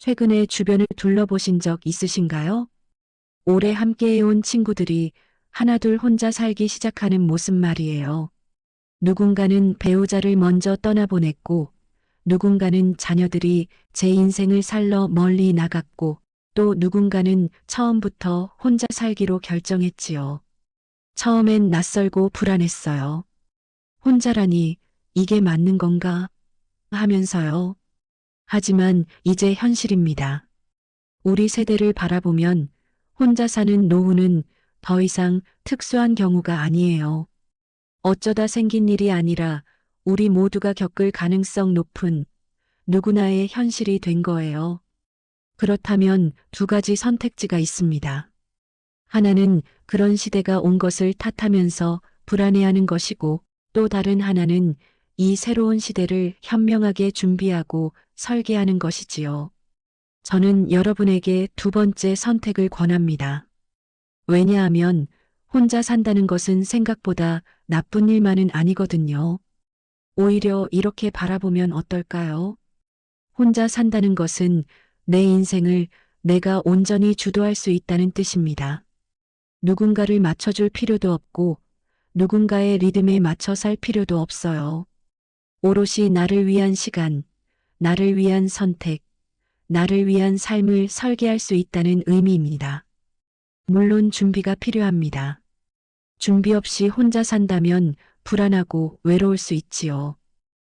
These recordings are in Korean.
최근에 주변을 둘러보신 적 있으신가요? 오래 함께해온 친구들이 하나둘 혼자 살기 시작하는 모습 말이에요. 누군가는 배우자를 먼저 떠나보냈고, 누군가는 자녀들이 제 인생을 살러 멀리 나갔고, 또 누군가는 처음부터 혼자 살기로 결정했지요. 처음엔 낯설고 불안했어요. 혼자라니 이게 맞는 건가 하면서요. 하지만 이제 현실입니다. 우리 세대를 바라보면 혼자 사는 노후는 더 이상 특수한 경우가 아니에요. 어쩌다 생긴 일이 아니라 우리 모두가 겪을 가능성 높은 누구나의 현실이 된 거예요. 그렇다면 두 가지 선택지가 있습니다. 하나는 그런 시대가 온 것을 탓하면서 불안해하는 것이고, 또 다른 하나는 이 새로운 시대를 현명하게 준비하고 설계하는 것이지요. 저는 여러분에게 두 번째 선택을 권합니다. 왜냐하면 혼자 산다는 것은 생각보다 나쁜 일만은 아니거든요. 오히려 이렇게 바라보면 어떨까요? 혼자 산다는 것은 내 인생을 내가 온전히 주도할 수 있다는 뜻입니다. 누군가를 맞춰줄 필요도 없고 누군가의 리듬에 맞춰 살 필요도 없어요. 오롯이 나를 위한 시간, 나를 위한 선택, 나를 위한 삶을 설계할 수 있다는 의미입니다. 물론 준비가 필요합니다. 준비 없이 혼자 산다면 불안하고 외로울 수 있지요.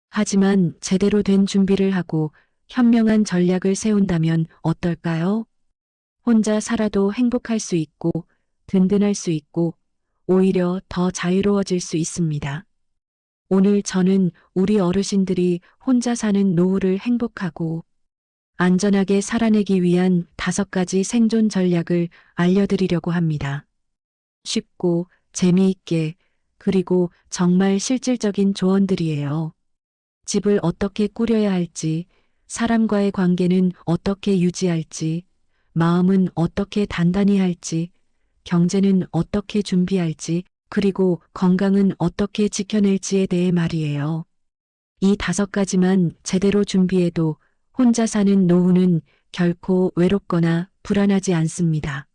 하지만 제대로 된 준비를 하고 현명한 전략을 세운다면 어떨까요? 혼자 살아도 행복할 수 있고 든든할 수 있고 오히려 더 자유로워질 수 있습니다. 오늘 저는 우리 어르신들이 혼자 사는 노후를 행복하고 안전하게 살아내기 위한 5가지 생존 전략을 알려드리려고 합니다. 쉽고 재미있게 그리고 정말 실질적인 조언들이에요. 집을 어떻게 꾸려야 할지, 사람과의 관계는 어떻게 유지할지, 마음은 어떻게 단단히 할지, 경제는 어떻게 준비할지, 그리고 건강은 어떻게 지켜낼지에 대해 말이에요. 이 5가지만 제대로 준비해도 혼자 사는 노후는 결코 외롭거나 불안하지 않습니다.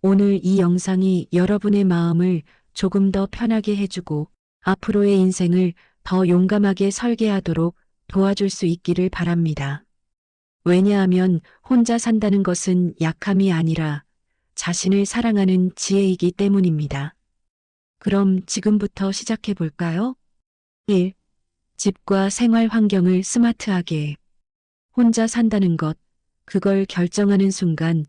오늘 이 영상이 여러분의 마음을 조금 더 편하게 해주고 앞으로의 인생을 더 용감하게 설계하도록 도와줄 수 있기를 바랍니다. 왜냐하면 혼자 산다는 것은 약함이 아니라 자신을 사랑하는 지혜이기 때문입니다. 그럼 지금부터 시작해 볼까요? 1. 집과 생활 환경을 스마트하게. 혼자 산다는 것, 그걸 결정하는 순간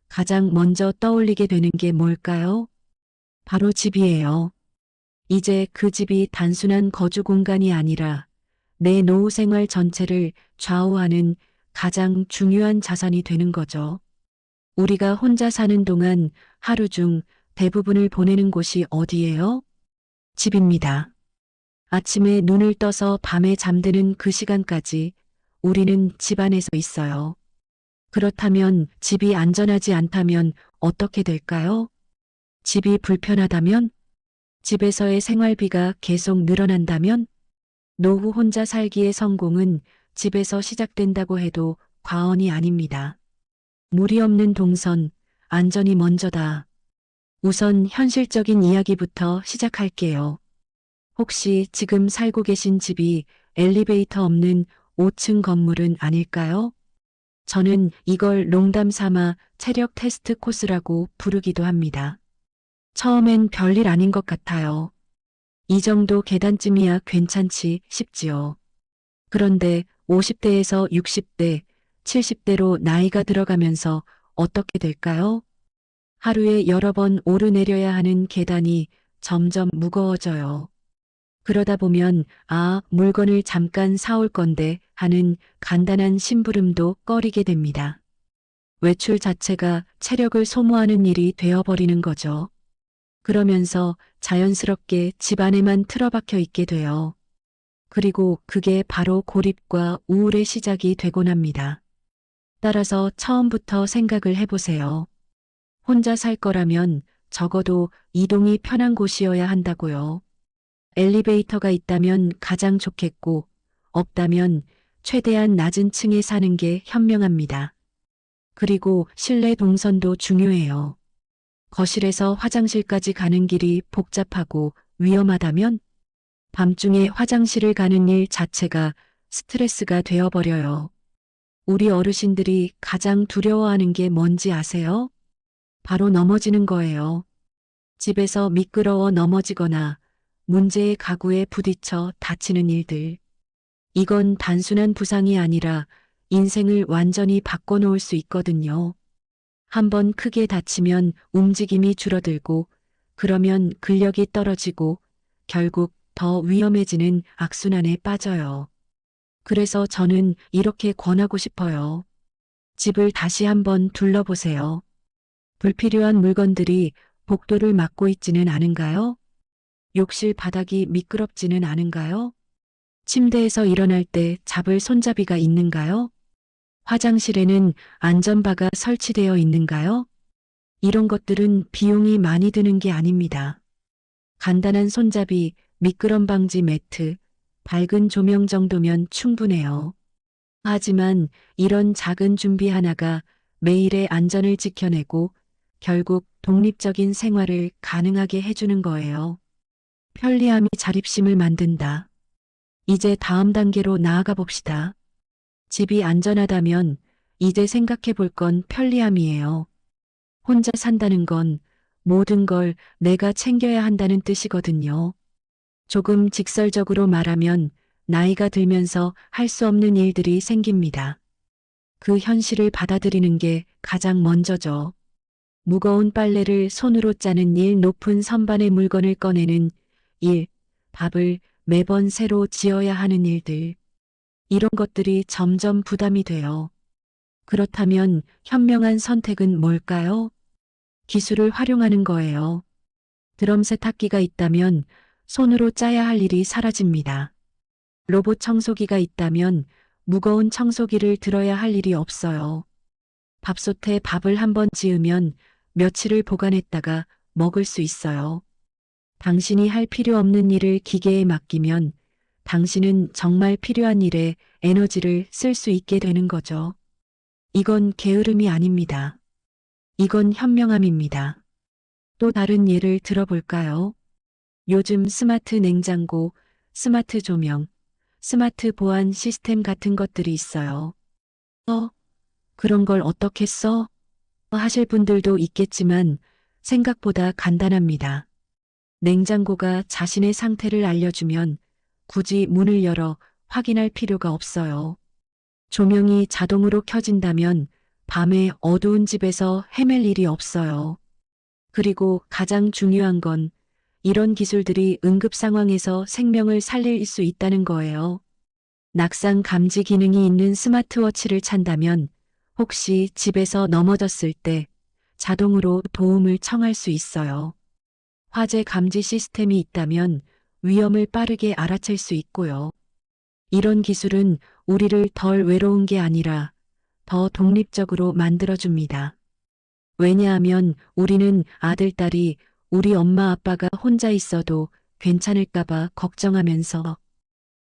가장 먼저 떠올리게 되는 게 뭘까요? 바로 집이에요. 이제 그 집이 단순한 거주 공간이 아니라 내 노후 생활 전체를 좌우하는 가장 중요한 자산이 되는 거죠. 우리가 혼자 사는 동안 하루 중 대부분을 보내는 곳이 어디예요? 집입니다. 아침에 눈을 떠서 밤에 잠드는 그 시간까지 우리는 집 안에서 있어요. 그렇다면 집이 안전하지 않다면 어떻게 될까요? 집이 불편하다면? 집에서의 생활비가 계속 늘어난다면? 노후 혼자 살기의 성공은 집에서 시작된다고 해도 과언이 아닙니다. 무리 없는 동선, 안전이 먼저다. 우선 현실적인 이야기부터 시작할게요. 혹시 지금 살고 계신 집이 엘리베이터 없는 5층 건물은 아닐까요? 저는 이걸 농담 삼아 체력 테스트 코스라고 부르기도 합니다. 처음엔 별일 아닌 것 같아요. 이 정도 계단쯤이야 괜찮지 싶지요. 그런데 50대에서 60대, 70대로 나이가 들어가면서 어떻게 될까요? 하루에 여러 번 오르내려야 하는 계단이 점점 무거워져요. 그러다 보면 물건을 잠깐 사올 건데 하는 간단한 심부름도 꺼리게 됩니다. 외출 자체가 체력을 소모하는 일이 되어버리는 거죠. 그러면서 자연스럽게 집 안에만 틀어박혀 있게 돼요. 그리고 그게 바로 고립과 우울의 시작이 되곤 합니다. 따라서 처음부터 생각을 해보세요. 혼자 살 거라면 적어도 이동이 편한 곳이어야 한다고요. 엘리베이터가 있다면 가장 좋겠고, 없다면 최대한 낮은 층에 사는 게 현명합니다. 그리고 실내 동선도 중요해요. 거실에서 화장실까지 가는 길이 복잡하고 위험하다면 밤중에 화장실을 가는 일 자체가 스트레스가 되어버려요. 우리 어르신들이 가장 두려워하는 게 뭔지 아세요? 바로 넘어지는 거예요. 집에서 미끄러워 넘어지거나 문제의 가구에 부딪혀 다치는 일들. 이건 단순한 부상이 아니라 인생을 완전히 바꿔놓을 수 있거든요. 한번 크게 다치면 움직임이 줄어들고, 그러면 근력이 떨어지고 결국 더 위험해지는 악순환에 빠져요. 그래서 저는 이렇게 권하고 싶어요. 집을 다시 한번 둘러보세요. 불필요한 물건들이 복도를 막고 있지는 않은가요? 욕실 바닥이 미끄럽지는 않은가요? 침대에서 일어날 때 잡을 손잡이가 있는가요? 화장실에는 안전바가 설치되어 있는가요? 이런 것들은 비용이 많이 드는 게 아닙니다. 간단한 손잡이, 미끄럼 방지 매트, 밝은 조명 정도면 충분해요. 하지만 이런 작은 준비 하나가 매일의 안전을 지켜내고 결국 독립적인 생활을 가능하게 해주는 거예요. 편리함이 자립심을 만든다. 이제 다음 단계로 나아가 봅시다. 집이 안전하다면 이제 생각해 볼 건 편리함이에요. 혼자 산다는 건 모든 걸 내가 챙겨야 한다는 뜻이거든요. 조금 직설적으로 말하면 나이가 들면서 할 수 없는 일들이 생깁니다. 그 현실을 받아들이는 게 가장 먼저죠. 무거운 빨래를 손으로 짜는 일, 높은 선반의 물건을 꺼내는 일, 밥을 매번 새로 지어야 하는 일들. 이런 것들이 점점 부담이 돼요. 그렇다면 현명한 선택은 뭘까요? 기술을 활용하는 거예요. 드럼 세탁기가 있다면 손으로 짜야 할 일이 사라집니다. 로봇 청소기가 있다면 무거운 청소기를 들어야 할 일이 없어요. 밥솥에 밥을 한번 지으면 며칠을 보관했다가 먹을 수 있어요. 당신이 할 필요 없는 일을 기계에 맡기면 당신은 정말 필요한 일에 에너지를 쓸 수 있게 되는 거죠. 이건 게으름이 아닙니다. 이건 현명함입니다. 또 다른 예를 들어볼까요? 요즘 스마트 냉장고, 스마트 조명, 스마트 보안 시스템 같은 것들이 있어요. 그런 걸 어떻게 써? 하실 분들도 있겠지만 생각보다 간단합니다. 냉장고가 자신의 상태를 알려주면 굳이 문을 열어 확인할 필요가 없어요. 조명이 자동으로 켜진다면 밤에 어두운 집에서 헤맬 일이 없어요. 그리고 가장 중요한 건 이런 기술들이 응급 상황에서 생명을 살릴 수 있다는 거예요. 낙상 감지 기능이 있는 스마트워치를 찬다면 혹시 집에서 넘어졌을 때 자동으로 도움을 청할 수 있어요. 화재 감지 시스템이 있다면 위험을 빠르게 알아챌 수 있고요. 이런 기술은 우리를 덜 외로운 게 아니라 더 독립적으로 만들어줍니다. 왜냐하면 우리는 아들, 딸이 우리 엄마, 아빠가 혼자 있어도 괜찮을까봐 걱정하면서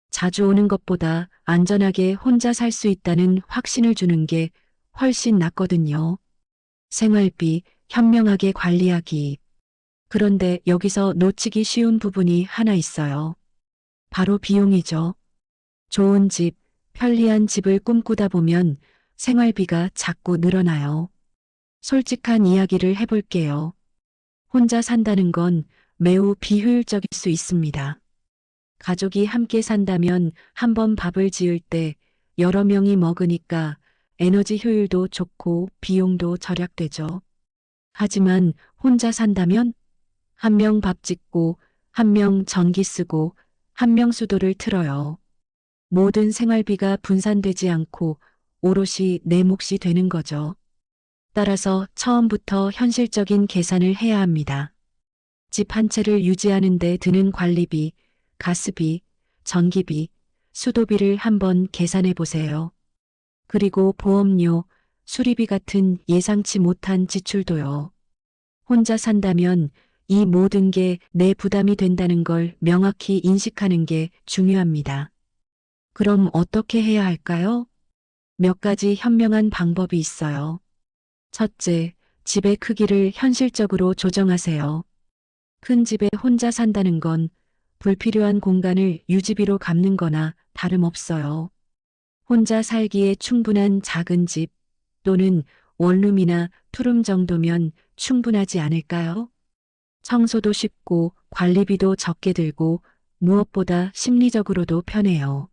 자주 오는 것보다 안전하게 혼자 살 수 있다는 확신을 주는 게 훨씬 낫거든요. 생활비 현명하게 관리하기. 그런데 여기서 놓치기 쉬운 부분이 하나 있어요. 바로 비용이죠. 좋은 집, 편리한 집을 꿈꾸다 보면 생활비가 자꾸 늘어나요. 솔직한 이야기를 해볼게요. 혼자 산다는 건 매우 비효율적일 수 있습니다. 가족이 함께 산다면 한 번 밥을 지을 때 여러 명이 먹으니까 에너지 효율도 좋고 비용도 절약되죠. 하지만 혼자 산다면 한 명 밥 짓고, 한 명 전기 쓰고, 한 명 수도를 틀어요. 모든 생활비가 분산되지 않고 오롯이 내 몫이 되는 거죠. 따라서 처음부터 현실적인 계산을 해야 합니다. 집 한 채를 유지하는 데 드는 관리비, 가스비, 전기비, 수도비를 한번 계산해 보세요. 그리고 보험료, 수리비 같은 예상치 못한 지출도요. 혼자 산다면 이 모든 게 내 부담이 된다는 걸 명확히 인식하는 게 중요합니다. 그럼 어떻게 해야 할까요? 몇 가지 현명한 방법이 있어요. 첫째, 집의 크기를 현실적으로 조정하세요. 큰 집에 혼자 산다는 건 불필요한 공간을 유지비로 갚는 거나 다름없어요. 혼자 살기에 충분한 작은 집 또는 원룸이나 투룸 정도면 충분하지 않을까요? 청소도 쉽고 관리비도 적게 들고 무엇보다 심리적으로도 편해요.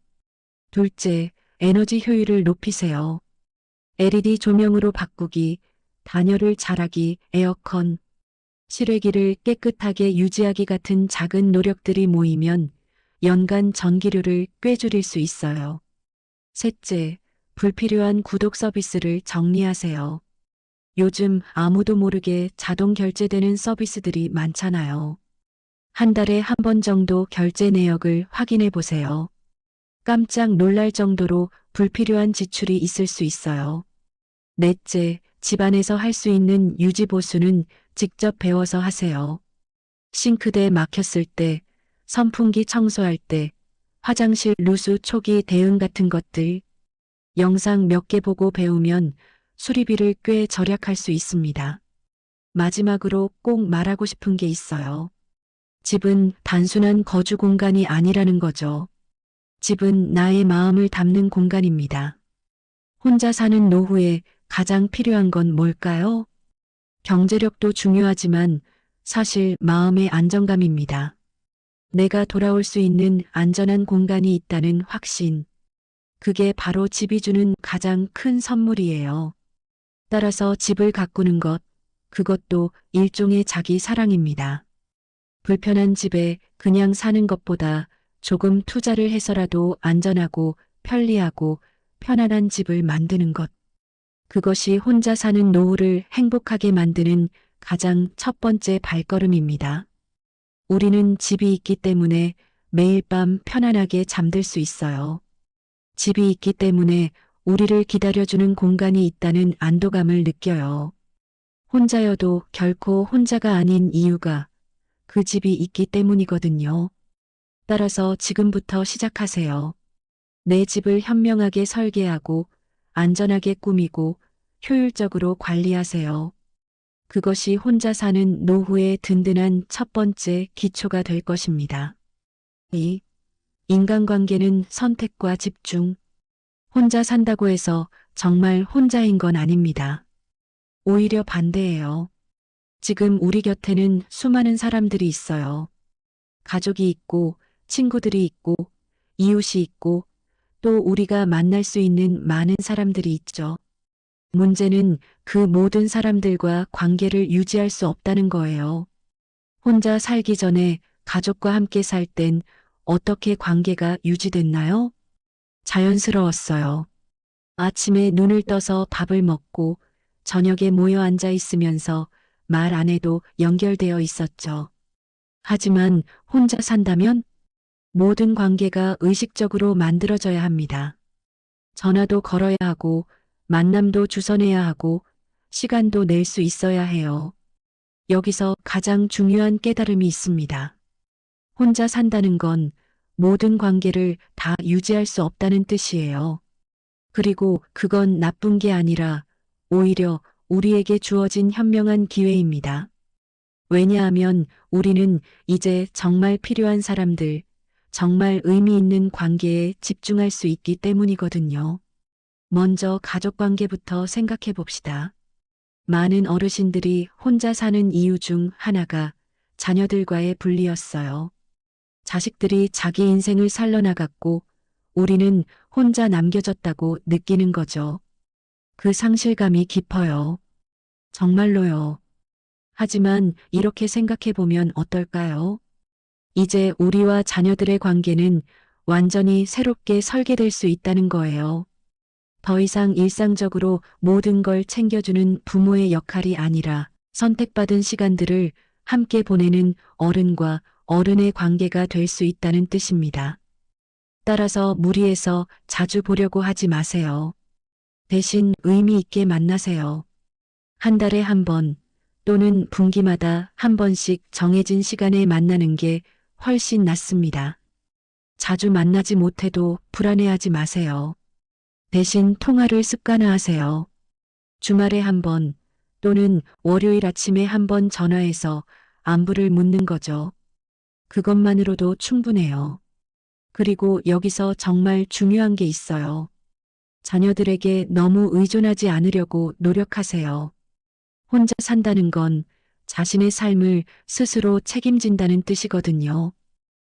둘째, 에너지 효율을 높이세요. LED 조명으로 바꾸기, 단열을 잘하기, 에어컨, 실외기를 깨끗하게 유지하기 같은 작은 노력들이 모이면 연간 전기료를 꽤 줄일 수 있어요. 셋째, 불필요한 구독 서비스를 정리하세요. 요즘 아무도 모르게 자동 결제되는 서비스들이 많잖아요. 한 달에 한 번 정도 결제 내역을 확인해 보세요. 깜짝 놀랄 정도로 불필요한 지출이 있을 수 있어요. 넷째, 집안에서 할 수 있는 유지 보수는 직접 배워서 하세요. 싱크대 막혔을 때, 선풍기 청소할 때, 화장실 누수 초기 대응 같은 것들, 영상 몇 개 보고 배우면 수리비를 꽤 절약할 수 있습니다. 마지막으로 꼭 말하고 싶은 게 있어요. 집은 단순한 거주 공간이 아니라는 거죠. 집은 나의 마음을 담는 공간입니다. 혼자 사는 노후에 가장 필요한 건 뭘까요? 경제력도 중요하지만 사실 마음의 안정감입니다. 내가 돌아올 수 있는 안전한 공간이 있다는 확신. 그게 바로 집이 주는 가장 큰 선물이에요. 따라서 집을 가꾸는 것, 그것도 일종의 자기 사랑입니다. 불편한 집에 그냥 사는 것보다 조금 투자를 해서라도 안전하고 편리하고 편안한 집을 만드는 것. 그것이 혼자 사는 노후를 행복하게 만드는 가장 첫 번째 발걸음입니다. 우리는 집이 있기 때문에 매일 밤 편안하게 잠들 수 있어요. 집이 있기 때문에 우리를 기다려주는 공간이 있다는 안도감을 느껴요. 혼자여도 결코 혼자가 아닌 이유가 그 집이 있기 때문이거든요. 따라서 지금부터 시작하세요. 내 집을 현명하게 설계하고 안전하게 꾸미고 효율적으로 관리하세요. 그것이 혼자 사는 노후의 든든한 첫 번째 기초가 될 것입니다. 2. 인간관계는 선택과 집중. 혼자 산다고 해서 정말 혼자인 건 아닙니다. 오히려 반대예요. 지금 우리 곁에는 수많은 사람들이 있어요. 가족이 있고, 친구들이 있고, 이웃이 있고, 또 우리가 만날 수 있는 많은 사람들이 있죠. 문제는 그 모든 사람들과 관계를 유지할 수 없다는 거예요. 혼자 살기 전에 가족과 함께 살 땐 어떻게 관계가 유지됐나요? 자연스러웠어요. 아침에 눈을 떠서 밥을 먹고 저녁에 모여 앉아 있으면서 말 안 해도 연결되어 있었죠. 하지만 혼자 산다면 모든 관계가 의식적으로 만들어져야 합니다. 전화도 걸어야 하고 만남도 주선해야 하고 시간도 낼 수 있어야 해요. 여기서 가장 중요한 깨달음이 있습니다. 혼자 산다는 건 모든 관계를 다 유지할 수 없다는 뜻이에요. 그리고 그건 나쁜 게 아니라 오히려 우리에게 주어진 현명한 기회입니다. 왜냐하면 우리는 이제 정말 필요한 사람들, 정말 의미 있는 관계에 집중할 수 있기 때문이거든요. 먼저 가족 관계부터 생각해 봅시다. 많은 어르신들이 혼자 사는 이유 중 하나가 자녀들과의 분리였어요. 자식들이 자기 인생을 살려나갔고 우리는 혼자 남겨졌다고 느끼는 거죠. 그 상실감이 깊어요. 정말로요. 하지만 이렇게 생각해 보면 어떨까요? 이제 우리와 자녀들의 관계는 완전히 새롭게 설계될 수 있다는 거예요. 더 이상 일상적으로 모든 걸 챙겨주는 부모의 역할이 아니라 선택받은 시간들을 함께 보내는 어른과 어른의 관계가 될 수 있다는 뜻입니다. 따라서 무리해서 자주 보려고 하지 마세요. 대신 의미 있게 만나세요. 한 달에 한 번 또는 분기마다 한 번씩 정해진 시간에 만나는 게 훨씬 낫습니다. 자주 만나지 못해도 불안해하지 마세요. 대신 통화를 습관화하세요. 주말에 한 번, 또는 월요일 아침에 한번 전화해서 안부를 묻는 거죠. 그것만으로도 충분해요. 그리고 여기서 정말 중요한 게 있어요. 자녀들에게 너무 의존하지 않으려고 노력하세요. 혼자 산다는 건 자신의 삶을 스스로 책임진다는 뜻이거든요.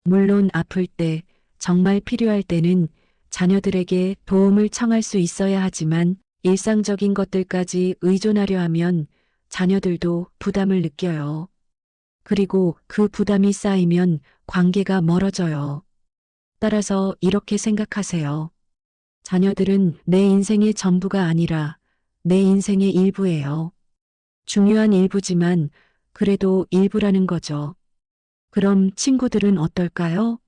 물론 아플 때, 정말 필요할 때는 자녀들에게 도움을 청할 수 있어야 하지만 일상적인 것들까지 의존하려 하면 자녀들도 부담을 느껴요. 그리고 그 부담이 쌓이면 관계가 멀어져요. 따라서 이렇게 생각하세요. 자녀들은 내 인생의 전부가 아니라 내 인생의 일부예요. 중요한 일부지만 그래도 일부라는 거죠. 그럼 친구들은 어떨까요?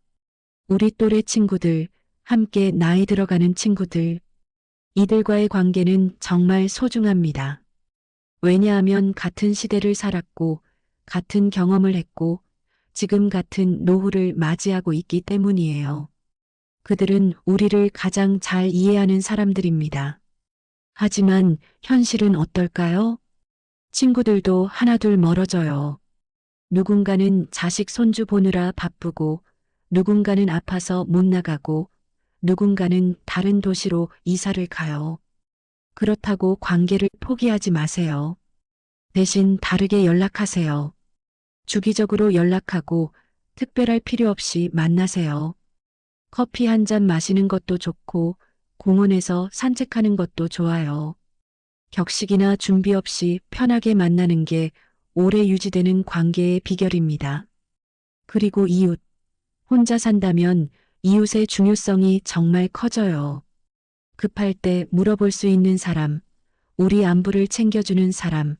우리 또래 친구들, 함께 나이 들어가는 친구들. 이들과의 관계는 정말 소중합니다. 왜냐하면 같은 시대를 살았고, 같은 경험을 했고, 지금 같은 노후를 맞이하고 있기 때문이에요. 그들은 우리를 가장 잘 이해하는 사람들입니다. 하지만 현실은 어떨까요? 친구들도 하나둘 멀어져요. 누군가는 자식 손주 보느라 바쁘고, 누군가는 아파서 못 나가고, 누군가는 다른 도시로 이사를 가요. 그렇다고 관계를 포기하지 마세요. 대신 다르게 연락하세요. 주기적으로 연락하고 특별할 필요 없이 만나세요. 커피 한 잔 마시는 것도 좋고 공원에서 산책하는 것도 좋아요. 격식이나 준비 없이 편하게 만나는 게 오래 유지되는 관계의 비결입니다. 그리고 이웃. 혼자 산다면 이웃의 중요성이 정말 커져요. 급할 때 물어볼 수 있는 사람, 우리 안부를 챙겨주는 사람,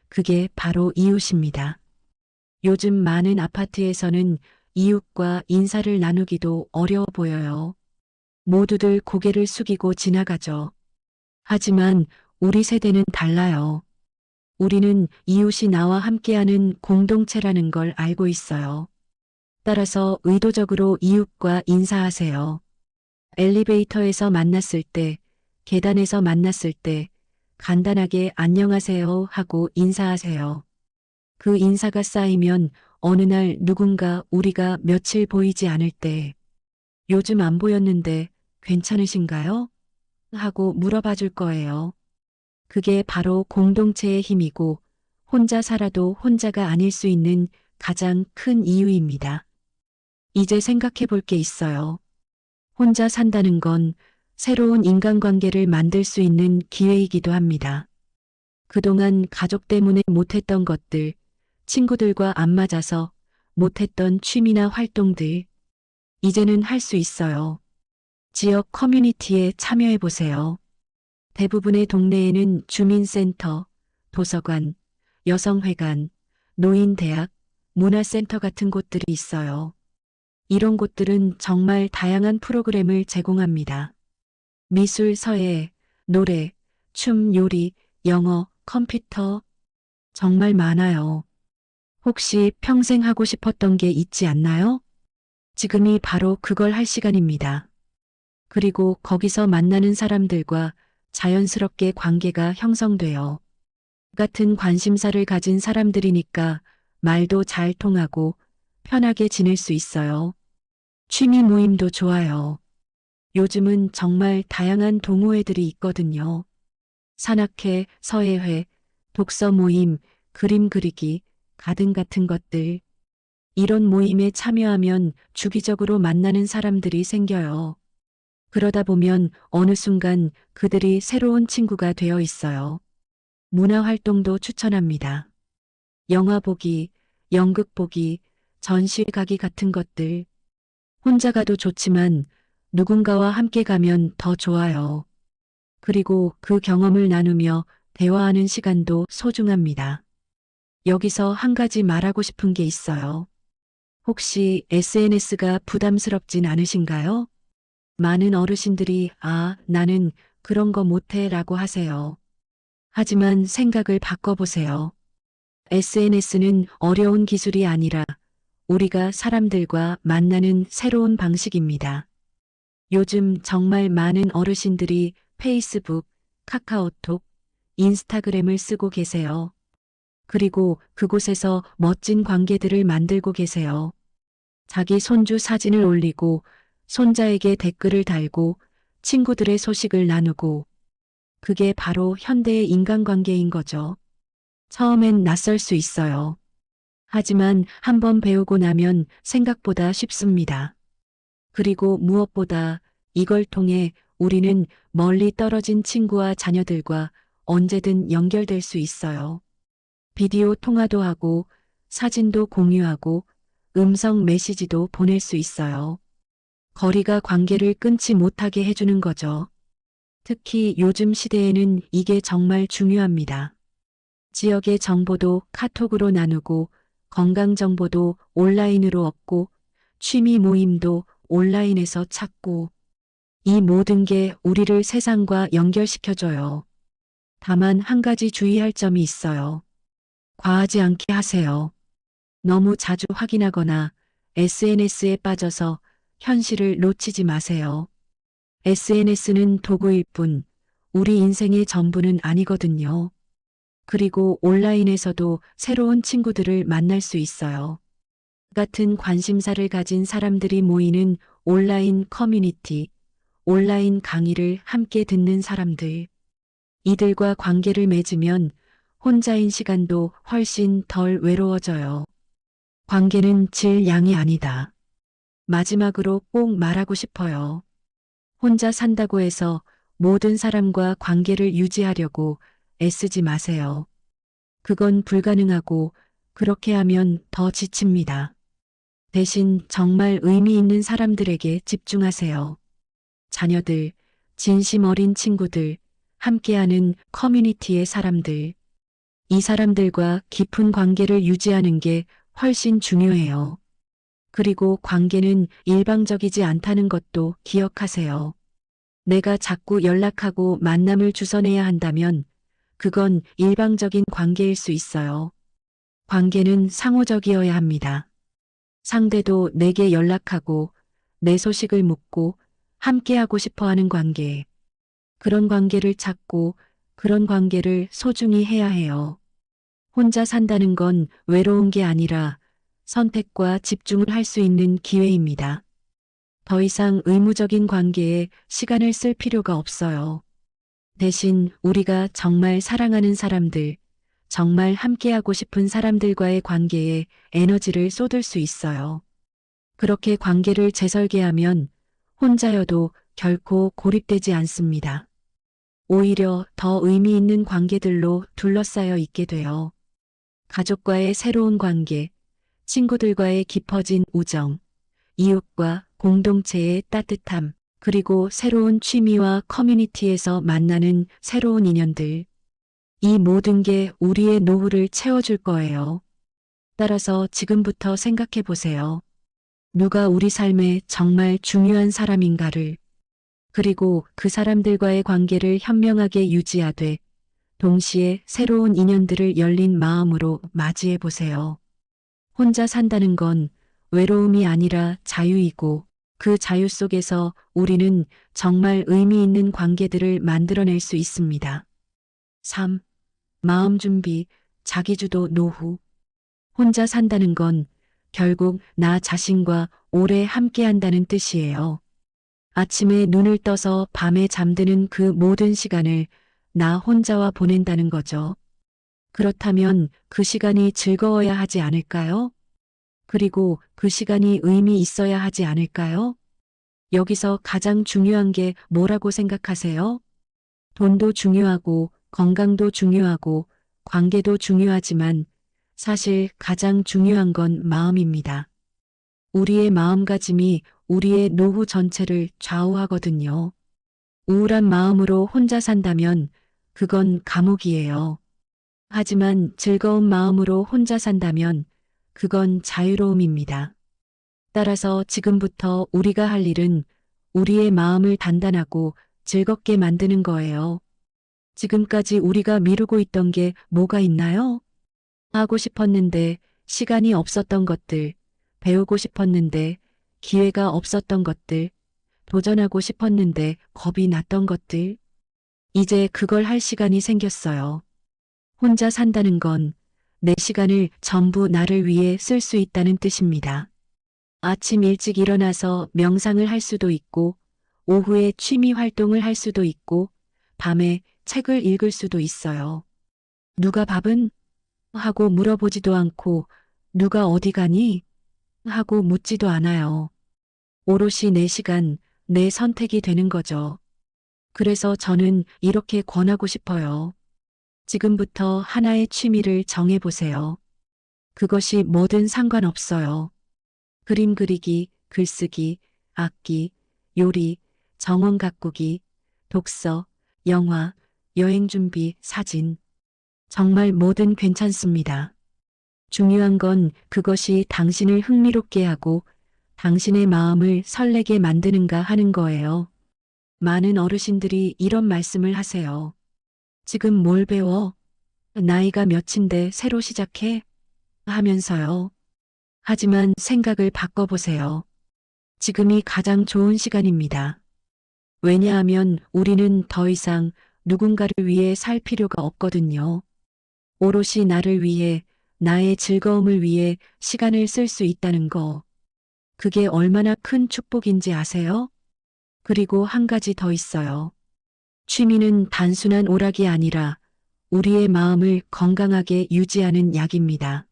그게 바로 이웃입니다. 요즘 많은 아파트에서는 이웃과 인사를 나누기도 어려워 보여요. 모두들 고개를 숙이고 지나가죠. 하지만 우리 세대는 달라요. 우리는 이웃이 나와 함께하는 공동체라는 걸 알고 있어요. 따라서 의도적으로 이웃과 인사하세요. 엘리베이터에서 만났을 때, 계단에서 만났을 때, 간단하게 안녕하세요 하고 인사하세요. 그 인사가 쌓이면 어느 날 누군가 우리가 며칠 보이지 않을 때, 요즘 안 보였는데 괜찮으신가요? 하고 물어봐 줄 거예요. 그게 바로 공동체의 힘이고, 혼자 살아도 혼자가 아닐 수 있는 가장 큰 이유입니다. 이제 생각해 볼 게 있어요. 혼자 산다는 건 새로운 인간관계를 만들 수 있는 기회이기도 합니다. 그동안 가족 때문에 못했던 것들, 친구들과 안 맞아서 못했던 취미나 활동들, 이제는 할 수 있어요. 지역 커뮤니티에 참여해 보세요. 대부분의 동네에는 주민센터, 도서관, 여성회관, 노인대학, 문화센터 같은 곳들이 있어요. 이런 곳들은 정말 다양한 프로그램을 제공합니다. 미술, 서예, 노래, 춤, 요리, 영어, 컴퓨터, 정말 많아요. 혹시 평생 하고 싶었던 게 있지 않나요? 지금이 바로 그걸 할 시간입니다. 그리고 거기서 만나는 사람들과 자연스럽게 관계가 형성돼요. 같은 관심사를 가진 사람들이니까 말도 잘 통하고 편하게 지낼 수 있어요. 취미 모임도 좋아요. 요즘은 정말 다양한 동호회들이 있거든요. 산악회, 서예회, 독서 모임, 그림 그리기, 가든 같은 것들. 이런 모임에 참여하면 주기적으로 만나는 사람들이 생겨요. 그러다 보면 어느 순간 그들이 새로운 친구가 되어 있어요. 문화활동도 추천합니다. 영화 보기, 연극 보기, 전시 가기 같은 것들. 혼자 가도 좋지만 누군가와 함께 가면 더 좋아요. 그리고 그 경험을 나누며 대화하는 시간도 소중합니다. 여기서 한 가지 말하고 싶은 게 있어요. 혹시 SNS가 부담스럽진 않으신가요? 많은 어르신들이 나는 그런 거 못해 라고 하세요. 하지만 생각을 바꿔보세요. SNS는 어려운 기술이 아니라 우리가 사람들과 만나는 새로운 방식입니다. 요즘 정말 많은 어르신들이 페이스북, 카카오톡, 인스타그램을 쓰고 계세요. 그리고 그곳에서 멋진 관계들을 만들고 계세요. 자기 손주 사진을 올리고 손자에게 댓글을 달고 친구들의 소식을 나누고 그게 바로 현대의 인간관계인 거죠. 처음엔 낯설 수 있어요. 하지만 한번 배우고 나면 생각보다 쉽습니다. 그리고 무엇보다 이걸 통해 우리는 멀리 떨어진 친구와 자녀들과 언제든 연결될 수 있어요. 비디오 통화도 하고 사진도 공유하고 음성 메시지도 보낼 수 있어요. 거리가 관계를 끊지 못하게 해주는 거죠. 특히 요즘 시대에는 이게 정말 중요합니다. 지역의 정보도 카톡으로 나누고 건강 정보도 온라인으로 얻고 취미 모임도 온라인에서 찾고 이 모든 게 우리를 세상과 연결시켜줘요. 다만 한 가지 주의할 점이 있어요. 과하지 않게 하세요. 너무 자주 확인하거나 SNS에 빠져서 현실을 놓치지 마세요. SNS는 도구일 뿐 우리 인생의 전부는 아니거든요. 그리고 온라인에서도 새로운 친구들을 만날 수 있어요. 같은 관심사를 가진 사람들이 모이는 온라인 커뮤니티, 온라인 강의를 함께 듣는 사람들. 이들과 관계를 맺으면 혼자인 시간도 훨씬 덜 외로워져요. 관계는 질 양이 아니다. 마지막으로 꼭 말하고 싶어요. 혼자 산다고 해서 모든 사람과 관계를 유지하려고 애쓰지 마세요. 그건 불가능하고 그렇게 하면 더 지칩니다. 대신 정말 의미 있는 사람들에게 집중하세요. 자녀들, 진심 어린 친구들, 함께하는 커뮤니티의 사람들. 이 사람들과 깊은 관계를 유지하는 게 훨씬 중요해요. 그리고 관계는 일방적이지 않다는 것도 기억하세요. 내가 자꾸 연락하고 만남을 주선해야 한다면 그건 일방적인 관계일 수 있어요. 관계는 상호적이어야 합니다. 상대도 내게 연락하고 내 소식을 묻고 함께하고 싶어 하는 관계. 그런 관계를 찾고 그런 관계를 소중히 해야 해요. 혼자 산다는 건 외로운 게 아니라 선택과 집중을 할 수 있는 기회입니다. 더 이상 의무적인 관계에 시간을 쓸 필요가 없어요. 대신 우리가 정말 사랑하는 사람들, 정말 함께하고 싶은 사람들과의 관계에 에너지를 쏟을 수 있어요. 그렇게 관계를 재설계하면 혼자여도 결코 고립되지 않습니다. 오히려 더 의미 있는 관계들로 둘러싸여 있게 돼요. 가족과의 새로운 관계, 친구들과의 깊어진 우정, 이웃과 공동체의 따뜻함, 그리고 새로운 취미와 커뮤니티에서 만나는 새로운 인연들. 이 모든 게 우리의 노후를 채워줄 거예요. 따라서 지금부터 생각해 보세요. 누가 우리 삶에 정말 중요한 사람인가를, 그리고 그 사람들과의 관계를 현명하게 유지하되 동시에 새로운 인연들을 열린 마음으로 맞이해 보세요. 혼자 산다는 건 외로움이 아니라 자유이고 그 자유 속에서 우리는 정말 의미 있는 관계들을 만들어낼 수 있습니다. 3. 마음 준비, 자기주도 노후. 혼자 산다는 건 결국 나 자신과 오래 함께한다는 뜻이에요. 아침에 눈을 떠서 밤에 잠드는 그 모든 시간을 나 혼자와 보낸다는 거죠. 그렇다면 그 시간이 즐거워야 하지 않을까요? 그리고 그 시간이 의미 있어야 하지 않을까요? 여기서 가장 중요한 게 뭐라고 생각하세요? 돈도 중요하고 건강도 중요하고 관계도 중요하지만 사실 가장 중요한 건 마음입니다. 우리의 마음가짐이 우리의 노후 전체를 좌우하거든요. 우울한 마음으로 혼자 산다면 그건 감옥이에요. 하지만 즐거운 마음으로 혼자 산다면 그건 자유로움입니다. 따라서 지금부터 우리가 할 일은 우리의 마음을 단단하고 즐겁게 만드는 거예요. 지금까지 우리가 미루고 있던 게 뭐가 있나요? 하고 싶었는데 시간이 없었던 것들, 배우고 싶었는데 기회가 없었던 것들, 도전하고 싶었는데 겁이 났던 것들. 이제 그걸 할 시간이 생겼어요. 혼자 산다는 건 내 시간을 전부 나를 위해 쓸 수 있다는 뜻입니다. 아침 일찍 일어나서 명상을 할 수도 있고, 오후에 취미 활동을 할 수도 있고, 밤에 책을 읽을 수도 있어요. 누가 밥은? 하고 물어보지도 않고, 누가 어디 가니? 하고 묻지도 않아요. 오롯이 내 시간, 내 선택이 되는 거죠. 그래서 저는 이렇게 권하고 싶어요. 지금부터 하나의 취미를 정해보세요. 그것이 뭐든 상관없어요. 그림 그리기, 글쓰기, 악기, 요리, 정원 가꾸기, 독서, 영화, 여행 준비, 사진. 정말 뭐든 괜찮습니다. 중요한 건 그것이 당신을 흥미롭게 하고 당신의 마음을 설레게 만드는가 하는 거예요. 많은 어르신들이 이런 말씀을 하세요. 지금 뭘 배워? 나이가 몇인데 새로 시작해? 하면서요. 하지만 생각을 바꿔보세요. 지금이 가장 좋은 시간입니다. 왜냐하면 우리는 더 이상 누군가를 위해 살 필요가 없거든요. 오롯이 나를 위해, 나의 즐거움을 위해 시간을 쓸 수 있다는 거. 그게 얼마나 큰 축복인지 아세요? 그리고 한 가지 더 있어요. 취미는 단순한 오락이 아니라 우리의 마음을 건강하게 유지하는 약입니다.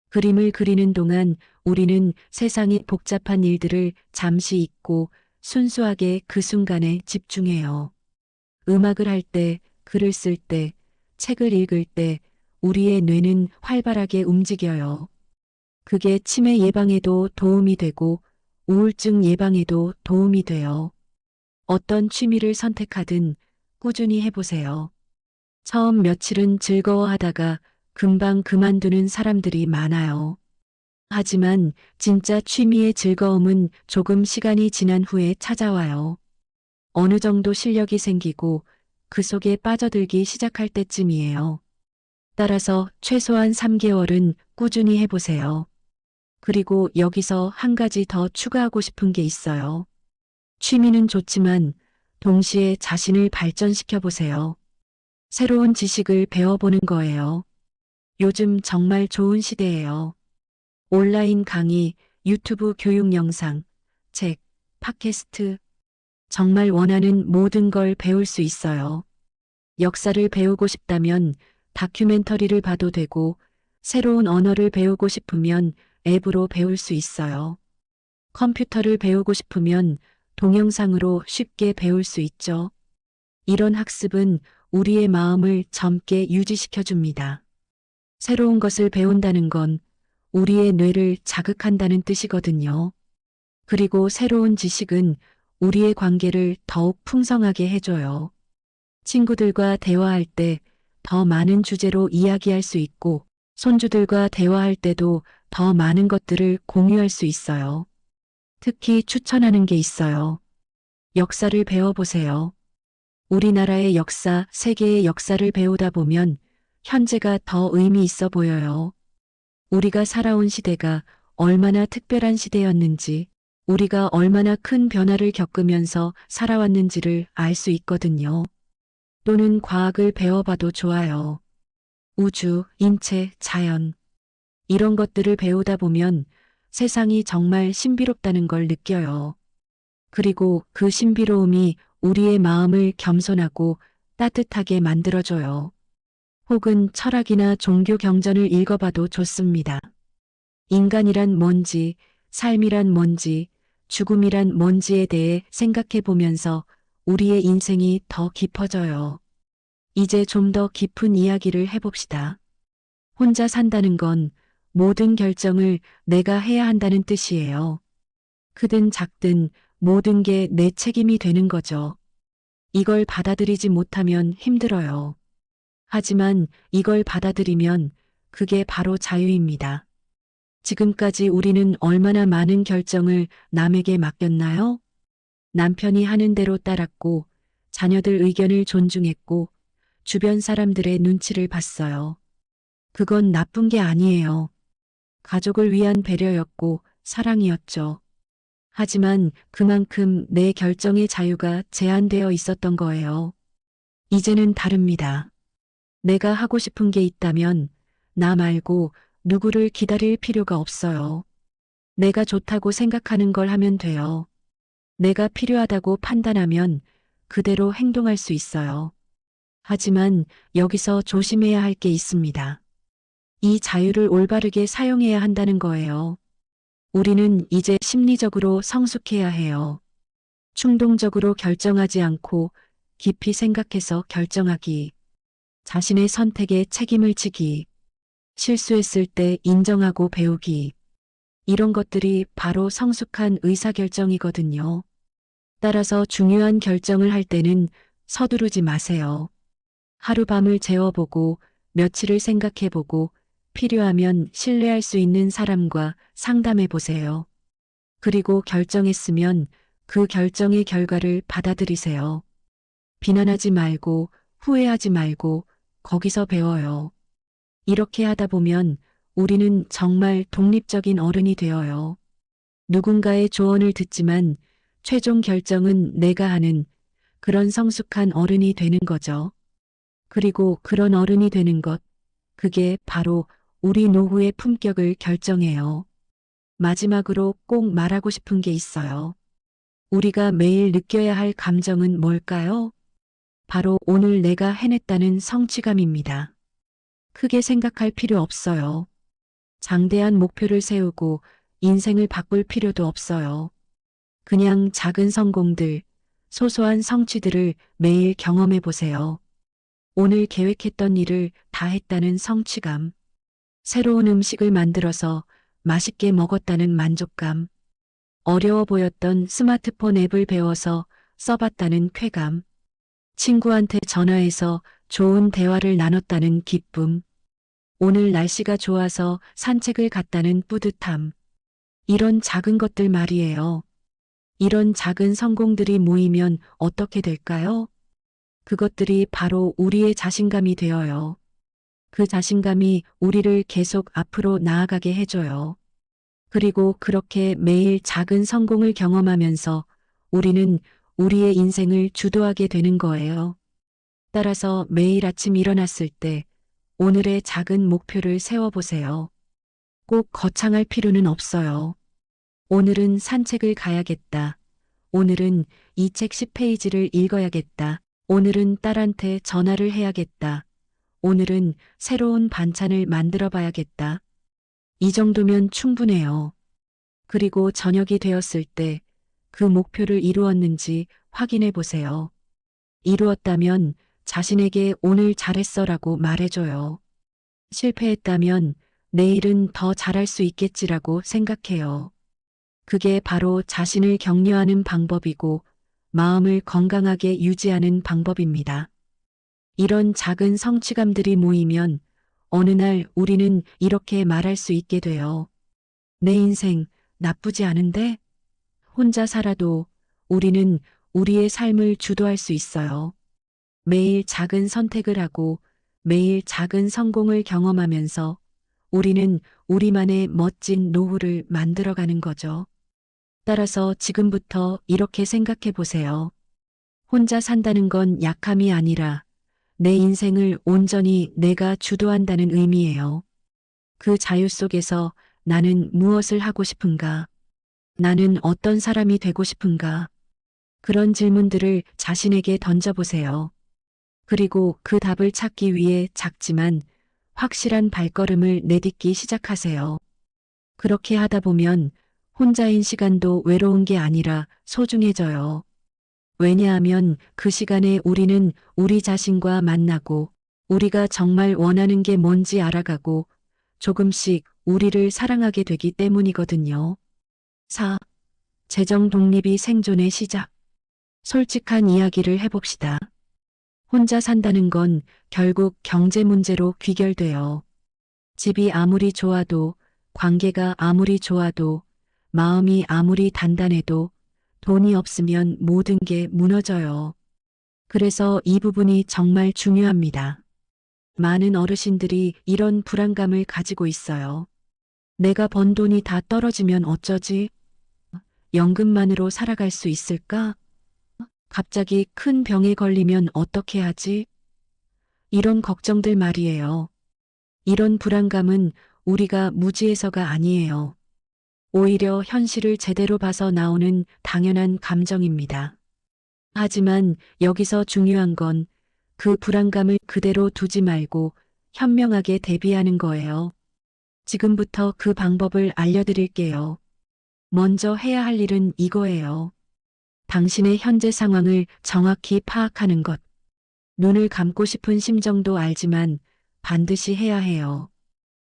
그림을 그리는 동안 우리는 세상의 복잡한 일들을 잠시 잊고 순수하게 그 순간에 집중해요. 음악을 할 때, 글을 쓸 때, 책을 읽을 때 우리의 뇌는 활발하게 움직여요. 그게 치매 예방에도 도움이 되고 우울증 예방에도 도움이 돼요. 어떤 취미를 선택하든 꾸준히 해보세요. 처음 며칠은 즐거워하다가 금방 그만두는 사람들이 많아요. 하지만 진짜 취미의 즐거움은 조금 시간이 지난 후에 찾아와요. 어느 정도 실력이 생기고 그 속에 빠져들기 시작할 때쯤이에요. 따라서 최소한 3개월은 꾸준히 해보세요. 그리고 여기서 한 가지 더 추가하고 싶은 게 있어요. 취미는 좋지만 동시에 자신을 발전시켜 보세요. 새로운 지식을 배워보는 거예요. 요즘 정말 좋은 시대예요. 온라인 강의, 유튜브 교육 영상, 책, 팟캐스트. 정말 원하는 모든 걸 배울 수 있어요. 역사를 배우고 싶다면 다큐멘터리를 봐도 되고, 새로운 언어를 배우고 싶으면 앱으로 배울 수 있어요. 컴퓨터를 배우고 싶으면 동영상으로 쉽게 배울 수 있죠. 이런 학습은 우리의 마음을 젊게 유지시켜 줍니다. 새로운 것을 배운다는 건 우리의 뇌를 자극한다는 뜻이거든요. 그리고 새로운 지식은 우리의 관계를 더욱 풍성하게 해줘요. 친구들과 대화할 때 더 많은 주제로 이야기할 수 있고, 손주들과 대화할 때도 더 많은 것들을 공유할 수 있어요. 특히 추천하는 게 있어요. 역사를 배워보세요. 우리나라의 역사, 세계의 역사를 배우다 보면 현재가 더 의미 있어 보여요. 우리가 살아온 시대가 얼마나 특별한 시대였는지, 우리가 얼마나 큰 변화를 겪으면서 살아왔는지를 알 수 있거든요. 또는 과학을 배워봐도 좋아요. 우주, 인체, 자연. 이런 것들을 배우다 보면 세상이 정말 신비롭다는 걸 느껴요. 그리고 그 신비로움이 우리의 마음을 겸손하고 따뜻하게 만들어줘요. 혹은 철학이나 종교 경전을 읽어봐도 좋습니다. 인간이란 뭔지, 삶이란 뭔지, 죽음이란 뭔지에 대해 생각해 보면서 우리의 인생이 더 깊어져요. 이제 좀 더 깊은 이야기를 해봅시다. 혼자 산다는 건 모든 결정을 내가 해야 한다는 뜻이에요. 크든 작든 모든 게 내 책임이 되는 거죠. 이걸 받아들이지 못하면 힘들어요. 하지만 이걸 받아들이면 그게 바로 자유입니다. 지금까지 우리는 얼마나 많은 결정을 남에게 맡겼나요? 남편이 하는 대로 따랐고, 자녀들 의견을 존중했고, 주변 사람들의 눈치를 봤어요. 그건 나쁜 게 아니에요. 가족을 위한 배려였고, 사랑이었죠. 하지만 그만큼 내 결정의 자유가 제한되어 있었던 거예요. 이제는 다릅니다. 내가 하고 싶은 게 있다면 나 말고 누구를 기다릴 필요가 없어요. 내가 좋다고 생각하는 걸 하면 돼요. 내가 필요하다고 판단하면 그대로 행동할 수 있어요. 하지만 여기서 조심해야 할 게 있습니다. 이 자유를 올바르게 사용해야 한다는 거예요. 우리는 이제 심리적으로 성숙해야 해요. 충동적으로 결정하지 않고 깊이 생각해서 결정하기, 자신의 선택에 책임을 지기, 실수했을 때 인정하고 배우기, 이런 것들이 바로 성숙한 의사결정이거든요. 따라서 중요한 결정을 할 때는 서두르지 마세요. 하룻밤을 재워보고 며칠을 생각해보고 필요하면 신뢰할 수 있는 사람과 상담해 보세요. 그리고 결정했으면 그 결정의 결과를 받아들이세요. 비난하지 말고 후회하지 말고 거기서 배워요. 이렇게 하다 보면 우리는 정말 독립적인 어른이 되어요. 누군가의 조언을 듣지만 최종 결정은 내가 하는 그런 성숙한 어른이 되는 거죠. 그리고 그런 어른이 되는 것, 그게 바로 우리 노후의 품격을 결정해요. 마지막으로 꼭 말하고 싶은 게 있어요. 우리가 매일 느껴야 할 감정은 뭘까요? 바로 오늘 내가 해냈다는 성취감입니다. 크게 생각할 필요 없어요. 장대한 목표를 세우고 인생을 바꿀 필요도 없어요. 그냥 작은 성공들, 소소한 성취들을 매일 경험해 보세요. 오늘 계획했던 일을 다 했다는 성취감, 새로운 음식을 만들어서 맛있게 먹었다는 만족감, 어려워 보였던 스마트폰 앱을 배워서 써봤다는 쾌감, 친구한테 전화해서 좋은 대화를 나눴다는 기쁨, 오늘 날씨가 좋아서 산책을 갔다는 뿌듯함, 이런 작은 것들 말이에요. 이런 작은 성공들이 모이면 어떻게 될까요? 그것들이 바로 우리의 자신감이 되어요. 그 자신감이 우리를 계속 앞으로 나아가게 해줘요. 그리고 그렇게 매일 작은 성공을 경험하면서 우리는 우리의 인생을 주도하게 되는 거예요. 따라서 매일 아침 일어났을 때 오늘의 작은 목표를 세워보세요. 꼭 거창할 필요는 없어요. 오늘은 산책을 가야겠다. 오늘은 이 책 10페이지를 읽어야겠다. 오늘은 딸한테 전화를 해야겠다. 오늘은 새로운 반찬을 만들어 봐야겠다. 이 정도면 충분해요. 그리고 저녁이 되었을 때 그 목표를 이루었는지 확인해 보세요. 이루었다면 자신에게 오늘 잘했어라고 말해줘요. 실패했다면 내일은 더 잘할 수 있겠지라고 생각해요. 그게 바로 자신을 격려하는 방법이고 마음을 건강하게 유지하는 방법입니다. 이런 작은 성취감들이 모이면 어느 날 우리는 이렇게 말할 수 있게 돼요. 내 인생 나쁘지 않은데? 혼자 살아도 우리는 우리의 삶을 주도할 수 있어요. 매일 작은 선택을 하고 매일 작은 성공을 경험하면서 우리는 우리만의 멋진 노후를 만들어가는 거죠. 따라서 지금부터 이렇게 생각해 보세요. 혼자 산다는 건 약함이 아니라 내 인생을 온전히 내가 주도한다는 의미예요. 그 자유 속에서 나는 무엇을 하고 싶은가? 나는 어떤 사람이 되고 싶은가? 그런 질문들을 자신에게 던져보세요. 그리고 그 답을 찾기 위해 작지만 확실한 발걸음을 내딛기 시작하세요. 그렇게 하다 보면 혼자인 시간도 외로운 게 아니라 소중해져요. 왜냐하면 그 시간에 우리는 우리 자신과 만나고 우리가 정말 원하는 게 뭔지 알아가고 조금씩 우리를 사랑하게 되기 때문이거든요. 4. 재정 독립이 생존의 시작. 솔직한 이야기를 해봅시다. 혼자 산다는 건 결국 경제 문제로 귀결돼요. 집이 아무리 좋아도, 관계가 아무리 좋아도, 마음이 아무리 단단해도 돈이 없으면 모든 게 무너져요. 그래서 이 부분이 정말 중요합니다. 많은 어르신들이 이런 불안감을 가지고 있어요. 내가 번 돈이 다 떨어지면 어쩌지? 연금만으로 살아갈 수 있을까? 갑자기 큰 병에 걸리면 어떻게 하지? 이런 걱정들 말이에요. 이런 불안감은 우리가 무지해서가 아니에요. 오히려 현실을 제대로 봐서 나오는 당연한 감정입니다. 하지만 여기서 중요한 건 그 불안감을 그대로 두지 말고 현명하게 대비하는 거예요. 지금부터 그 방법을 알려드릴게요. 먼저 해야 할 일은 이거예요. 당신의 현재 상황을 정확히 파악하는 것. 눈을 감고 싶은 심정도 알지만 반드시 해야 해요.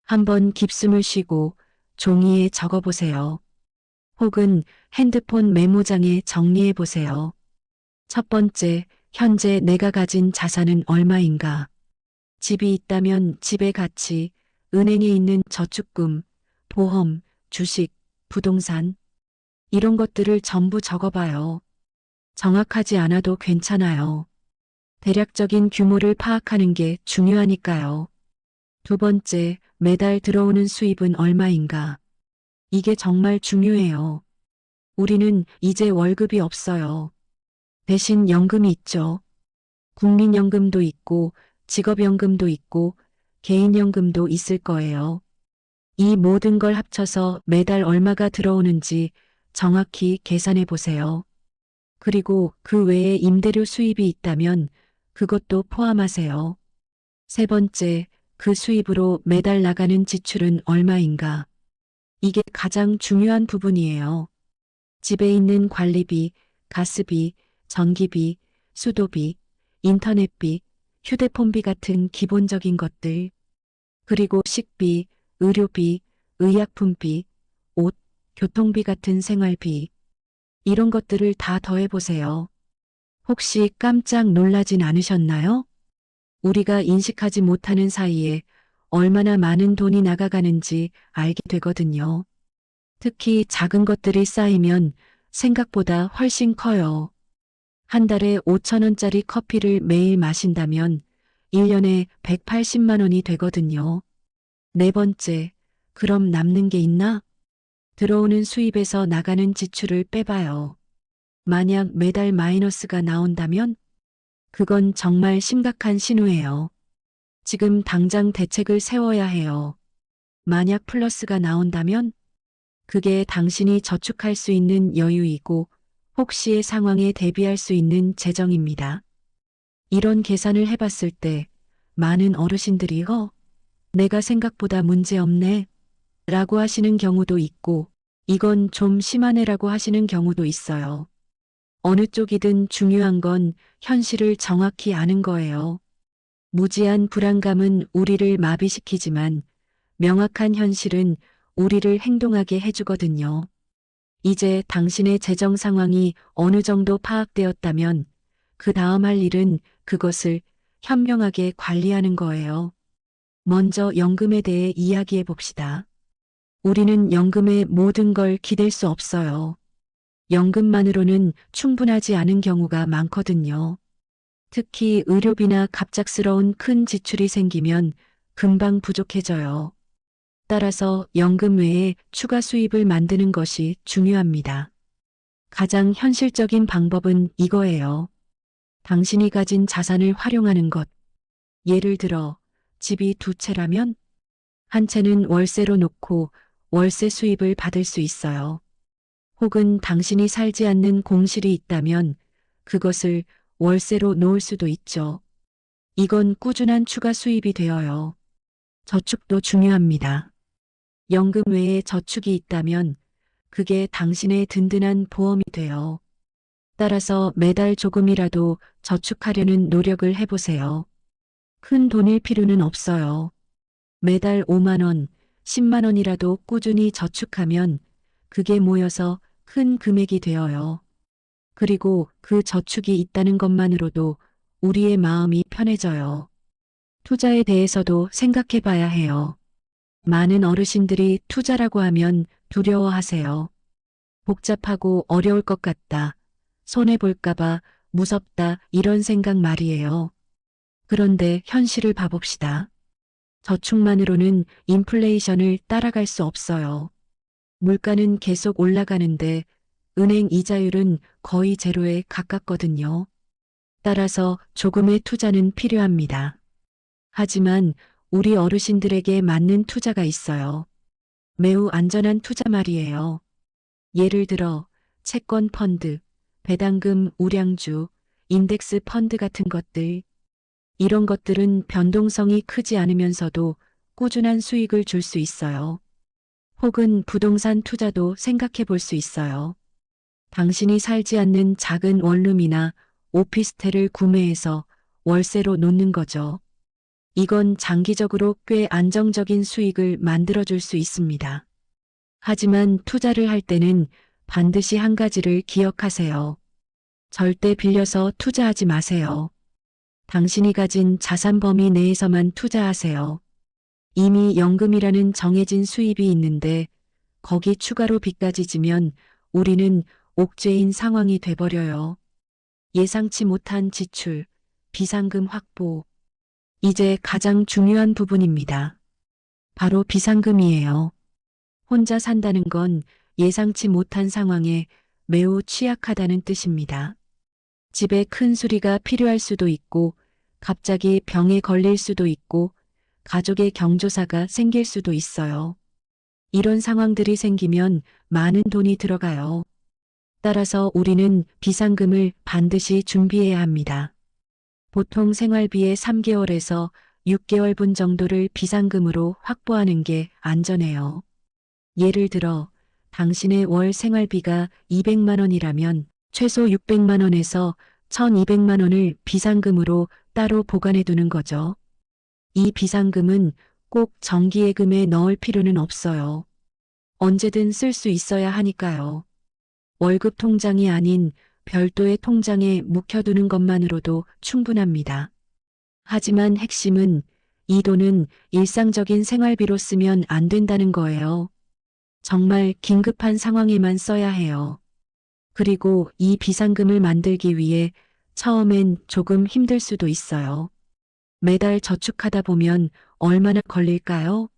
한번 깊숨을 쉬고 종이에 적어보세요. 혹은 핸드폰 메모장에 정리해 보세요. 첫 번째, 현재 내가 가진 자산은 얼마인가? 집이 있다면 집의 가치, 은행에 있는 저축금, 보험, 주식, 부동산, 이런 것들을 전부 적어봐요. 정확하지 않아도 괜찮아요. 대략적인 규모를 파악하는 게 중요하니까요. 두 번째, 매달 들어오는 수입은 얼마인가? 이게 정말 중요해요. 우리는 이제 월급이 없어요. 대신 연금이 있죠. 국민연금도 있고, 직업연금도 있고, 개인연금도 있을 거예요. 이 모든 걸 합쳐서 매달 얼마가 들어오는지 정확히 계산해 보세요. 그리고 그 외에 임대료 수입이 있다면 그것도 포함하세요. 세 번째, 그 수입으로 매달 나가는 지출은 얼마인가? 이게 가장 중요한 부분이에요. 집에 있는 관리비, 가스비, 전기비, 수도비, 인터넷비, 휴대폰비 같은 기본적인 것들, 그리고 식비, 의료비, 의약품비, 옷, 교통비 같은 생활비, 이런 것들을 다 더해보세요. 혹시 깜짝 놀라진 않으셨나요? 우리가 인식하지 못하는 사이에 얼마나 많은 돈이 나가가는지 알게 되거든요. 특히 작은 것들이 쌓이면 생각보다 훨씬 커요. 한 달에 5천 원짜리 커피를 매일 마신다면 1년에 180만 원이 되거든요. 네 번째, 그럼 남는 게 있나? 들어오는 수입에서 나가는 지출을 빼봐요. 만약 매달 마이너스가 나온다면 그건 정말 심각한 신호예요. 지금 당장 대책을 세워야 해요. 만약 플러스가 나온다면 그게 당신이 저축할 수 있는 여유이고 혹시의 상황에 대비할 수 있는 재정입니다. 이런 계산을 해봤을 때 많은 어르신들이 내가 생각보다 문제없네 라고 하시는 경우도 있고 이건 좀 심하네라고 하시는 경우도 있어요. 어느 쪽이든 중요한 건 현실을 정확히 아는 거예요. 무지한 불안감은 우리를 마비시키지만 명확한 현실은 우리를 행동하게 해주거든요. 이제 당신의 재정 상황이 어느 정도 파악되었다면 그 다음 할 일은 그것을 현명하게 관리하는 거예요. 먼저 연금에 대해 이야기해 봅시다. 우리는 연금의 모든 걸 기댈 수 없어요. 연금만으로는 충분하지 않은 경우가 많거든요. 특히 의료비나 갑작스러운 큰 지출이 생기면 금방 부족해져요. 따라서 연금 외에 추가 수입을 만드는 것이 중요합니다. 가장 현실적인 방법은 이거예요. 당신이 가진 자산을 활용하는 것. 예를 들어 집이 두 채라면 한 채는 월세로 놓고 월세 수입을 받을 수 있어요. 혹은 당신이 살지 않는 공실이 있다면 그것을 월세로 놓을 수도 있죠. 이건 꾸준한 추가 수입이 되어요. 저축도 중요합니다. 연금 외에 저축이 있다면 그게 당신의 든든한 보험이 돼요. 따라서 매달 조금이라도 저축하려는 노력을 해보세요. 큰 돈일 필요는 없어요. 매달 5만 원, 10만 원이라도 꾸준히 저축하면 그게 모여서 큰 금액이 되어요. 그리고 그 저축이 있다는 것만으로도 우리의 마음이 편해져요. 투자에 대해서도 생각해 봐야 해요. 많은 어르신들이 투자라고 하면 두려워하세요. 복잡하고 어려울 것 같다. 손해볼까봐 무섭다. 이런 생각 말이에요. 그런데 현실을 봐봅시다. 저축만으로는 인플레이션을 따라갈 수 없어요. 물가는 계속 올라가는데 은행 이자율은 거의 제로에 가깝거든요. 따라서 조금의 투자는 필요합니다. 하지만 우리 어르신들에게 맞는 투자가 있어요. 매우 안전한 투자 말이에요. 예를 들어 채권 펀드, 배당금 우량주, 인덱스 펀드 같은 것들. 이런 것들은 변동성이 크지 않으면서도 꾸준한 수익을 줄 수 있어요. 혹은 부동산 투자도 생각해 볼 수 있어요. 당신이 살지 않는 작은 원룸이나 오피스텔을 구매해서 월세로 놓는 거죠. 이건 장기적으로 꽤 안정적인 수익을 만들어 줄 수 있습니다. 하지만 투자를 할 때는 반드시 한 가지를 기억하세요. 절대 빌려서 투자하지 마세요. 당신이 가진 자산 범위 내에서만 투자하세요. 이미 연금이라는 정해진 수입이 있는데 거기 추가로 빚까지 지면 우리는 옥죄인 상황이 돼버려요. 예상치 못한 지출, 비상금 확보. 이제 가장 중요한 부분입니다. 바로 비상금이에요. 혼자 산다는 건 예상치 못한 상황에 매우 취약하다는 뜻입니다. 집에 큰 수리가 필요할 수도 있고, 갑자기 병에 걸릴 수도 있고, 가족의 경조사가 생길 수도 있어요. 이런 상황들이 생기면 많은 돈이 들어가요. 따라서 우리는 비상금을 반드시 준비해야 합니다. 보통 생활비의 3개월에서 6개월분 정도를 비상금으로 확보하는 게 안전해요. 예를 들어 당신의 월 생활비가 200만 원이라면 최소 600만 원에서 1200만 원을 비상금으로 따로 보관해 두는 거죠. 이 비상금은 꼭 정기예금에 넣을 필요는 없어요. 언제든 쓸 수 있어야 하니까요. 월급 통장이 아닌 별도의 통장에 묵혀두는 것만으로도 충분합니다. 하지만 핵심은 이 돈은 일상적인 생활비로 쓰면 안 된다는 거예요. 정말 긴급한 상황에만 써야 해요. 그리고 이 비상금을 만들기 위해 처음엔 조금 힘들 수도 있어요. 매달 저축하다 보면 얼마나 걸릴까요?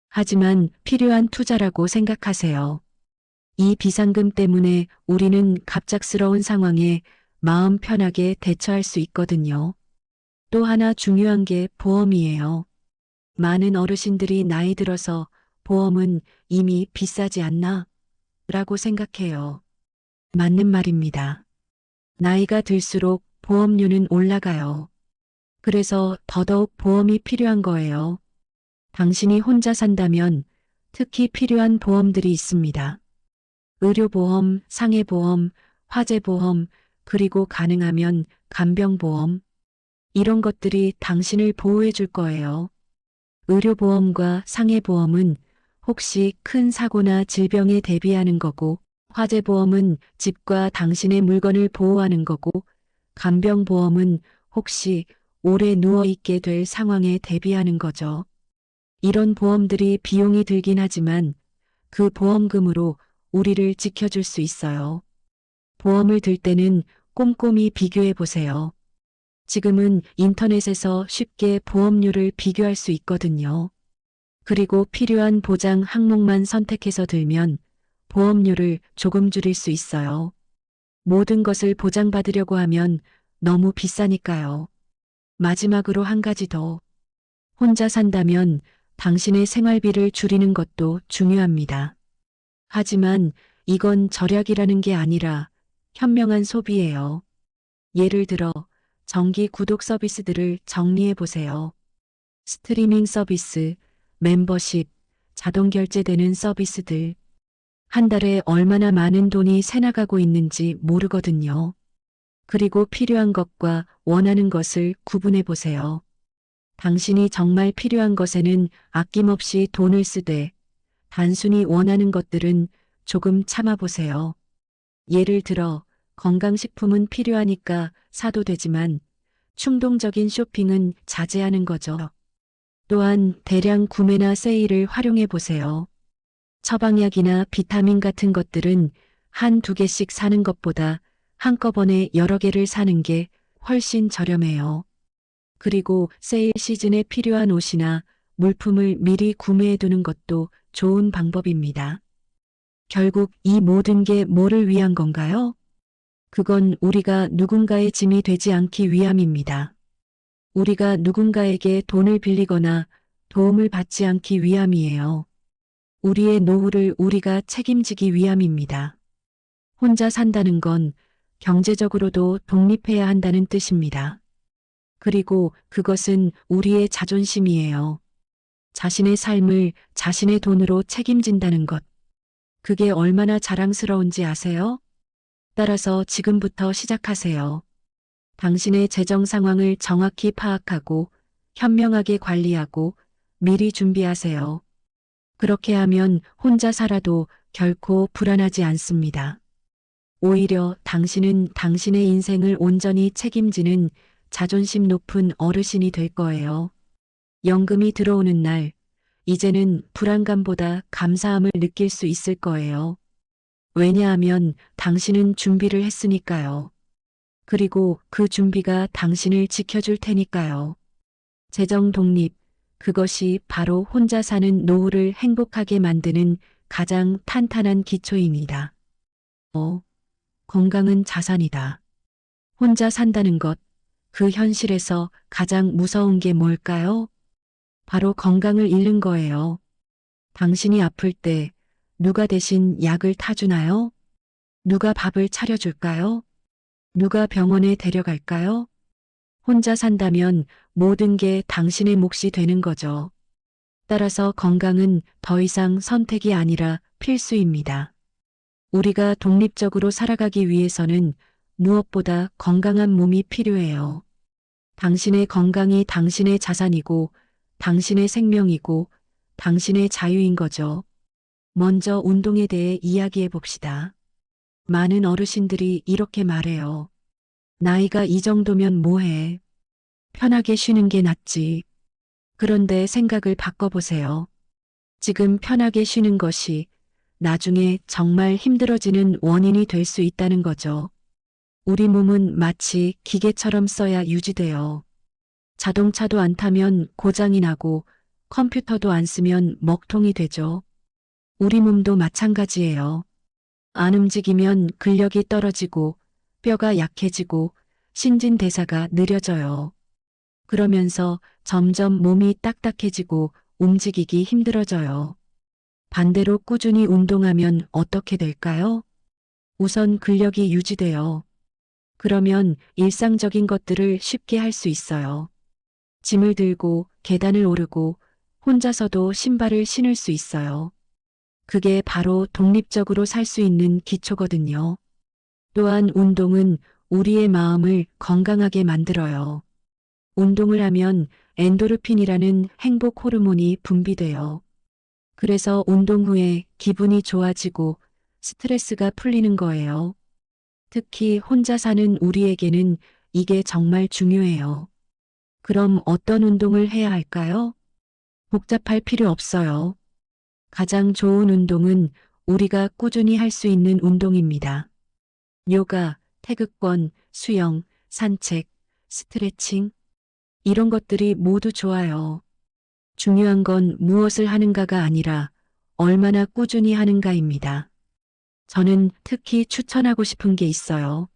하지만 필요한 투자라고 생각하세요. 이 비상금 때문에 우리는 갑작스러운 상황에 마음 편하게 대처할 수 있거든요. 또 하나 중요한 게 보험이에요. 많은 어르신들이 나이 들어서 보험은 이미 비싸지 않나? 라고 생각해요. 맞는 말입니다. 나이가 들수록 보험료는 올라가요. 그래서 더더욱 보험이 필요한 거예요. 당신이 혼자 산다면 특히 필요한 보험들이 있습니다. 의료보험, 상해보험, 화재보험, 그리고 가능하면 간병보험. 이런 것들이 당신을 보호해 줄 거예요. 의료보험과 상해보험은 혹시 큰 사고나 질병에 대비하는 거고, 화재보험은 집과 당신의 물건을 보호하는 거고, 간병보험은 혹시 오래 누워있게 될 상황에 대비하는 거죠. 이런 보험들이 비용이 들긴 하지만 그 보험금으로 우리를 지켜줄 수 있어요. 보험을 들 때는 꼼꼼히 비교해 보세요. 지금은 인터넷에서 쉽게 보험료를 비교할 수 있거든요. 그리고 필요한 보장 항목만 선택해서 들면 보험료를 조금 줄일 수 있어요. 모든 것을 보장받으려고 하면 너무 비싸니까요. 마지막으로 한 가지 더. 혼자 산다면 당신의 생활비를 줄이는 것도 중요합니다. 하지만 이건 절약이라는 게 아니라 현명한 소비예요. 예를 들어 정기 구독 서비스들을 정리해 보세요. 스트리밍 서비스, 멤버십, 자동 결제되는 서비스들. 한 달에 얼마나 많은 돈이 새나가고 있는지 모르거든요. 그리고 필요한 것과 원하는 것을 구분해 보세요. 당신이 정말 필요한 것에는 아낌없이 돈을 쓰되 단순히 원하는 것들은 조금 참아보세요. 예를 들어 건강식품은 필요하니까 사도 되지만 충동적인 쇼핑은 자제하는 거죠. 또한 대량 구매나 세일을 활용해 보세요. 처방약이나 비타민 같은 것들은 한두 개씩 사는 것보다 한꺼번에 여러 개를 사는 게 훨씬 저렴해요. 그리고 세일 시즌에 필요한 옷이나 물품을 미리 구매해 두는 것도 좋은 방법입니다. 결국 이 모든 게 뭐를 위한 건가요? 그건 우리가 누군가의 짐이 되지 않기 위함입니다. 우리가 누군가에게 돈을 빌리거나 도움을 받지 않기 위함이에요. 우리의 노후를 우리가 책임지기 위함입니다. 혼자 산다는 건 경제적으로도 독립해야 한다는 뜻입니다. 그리고 그것은 우리의 자존심이에요. 자신의 삶을 자신의 돈으로 책임진다는 것. 그게 얼마나 자랑스러운지 아세요? 따라서 지금부터 시작하세요. 당신의 재정 상황을 정확히 파악하고 현명하게 관리하고 미리 준비하세요. 그렇게 하면 혼자 살아도 결코 불안하지 않습니다. 오히려 당신은 당신의 인생을 온전히 책임지는 자존심 높은 어르신이 될 거예요. 연금이 들어오는 날, 이제는 불안감보다 감사함을 느낄 수 있을 거예요. 왜냐하면 당신은 준비를 했으니까요. 그리고 그 준비가 당신을 지켜줄 테니까요. 재정 독립, 그것이 바로 혼자 사는 노후를 행복하게 만드는 가장 탄탄한 기초입니다. 건강은 자산이다. 혼자 산다는 것, 그 현실에서 가장 무서운 게 뭘까요? 바로 건강을 잃는 거예요. 당신이 아플 때 누가 대신 약을 타주나요? 누가 밥을 차려줄까요? 누가 병원에 데려갈까요? 혼자 산다면 모든 게 당신의 몫이 되는 거죠. 따라서 건강은 더 이상 선택이 아니라 필수입니다. 우리가 독립적으로 살아가기 위해서는 무엇보다 건강한 몸이 필요해요. 당신의 건강이 당신의 자산이고 당신의 생명이고 당신의 자유인 거죠. 먼저 운동에 대해 이야기해 봅시다. 많은 어르신들이 이렇게 말해요. 나이가 이 정도면 뭐해? 편하게 쉬는 게 낫지. 그런데 생각을 바꿔보세요. 지금 편하게 쉬는 것이 나중에 정말 힘들어지는 원인이 될 수 있다는 거죠. 우리 몸은 마치 기계처럼 써야 유지돼요. 자동차도 안 타면 고장이 나고 컴퓨터도 안 쓰면 먹통이 되죠. 우리 몸도 마찬가지예요. 안 움직이면 근력이 떨어지고 뼈가 약해지고 신진대사가 느려져요. 그러면서 점점 몸이 딱딱해지고 움직이기 힘들어져요. 반대로 꾸준히 운동하면 어떻게 될까요? 우선 근력이 유지돼요. 그러면 일상적인 것들을 쉽게 할 수 있어요. 짐을 들고 계단을 오르고 혼자서도 신발을 신을 수 있어요. 그게 바로 독립적으로 살 수 있는 기초거든요. 또한 운동은 우리의 마음을 건강하게 만들어요. 운동을 하면 엔도르핀이라는 행복 호르몬이 분비돼요. 그래서 운동 후에 기분이 좋아지고 스트레스가 풀리는 거예요. 특히 혼자 사는 우리에게는 이게 정말 중요해요. 그럼 어떤 운동을 해야 할까요? 복잡할 필요 없어요. 가장 좋은 운동은 우리가 꾸준히 할 수 있는 운동입니다. 요가, 태극권, 수영, 산책, 스트레칭, 이런 것들이 모두 좋아요. 중요한 건 무엇을 하는가가 아니라 얼마나 꾸준히 하는가입니다. 저는 특히 추천하고 싶은 게 있어요.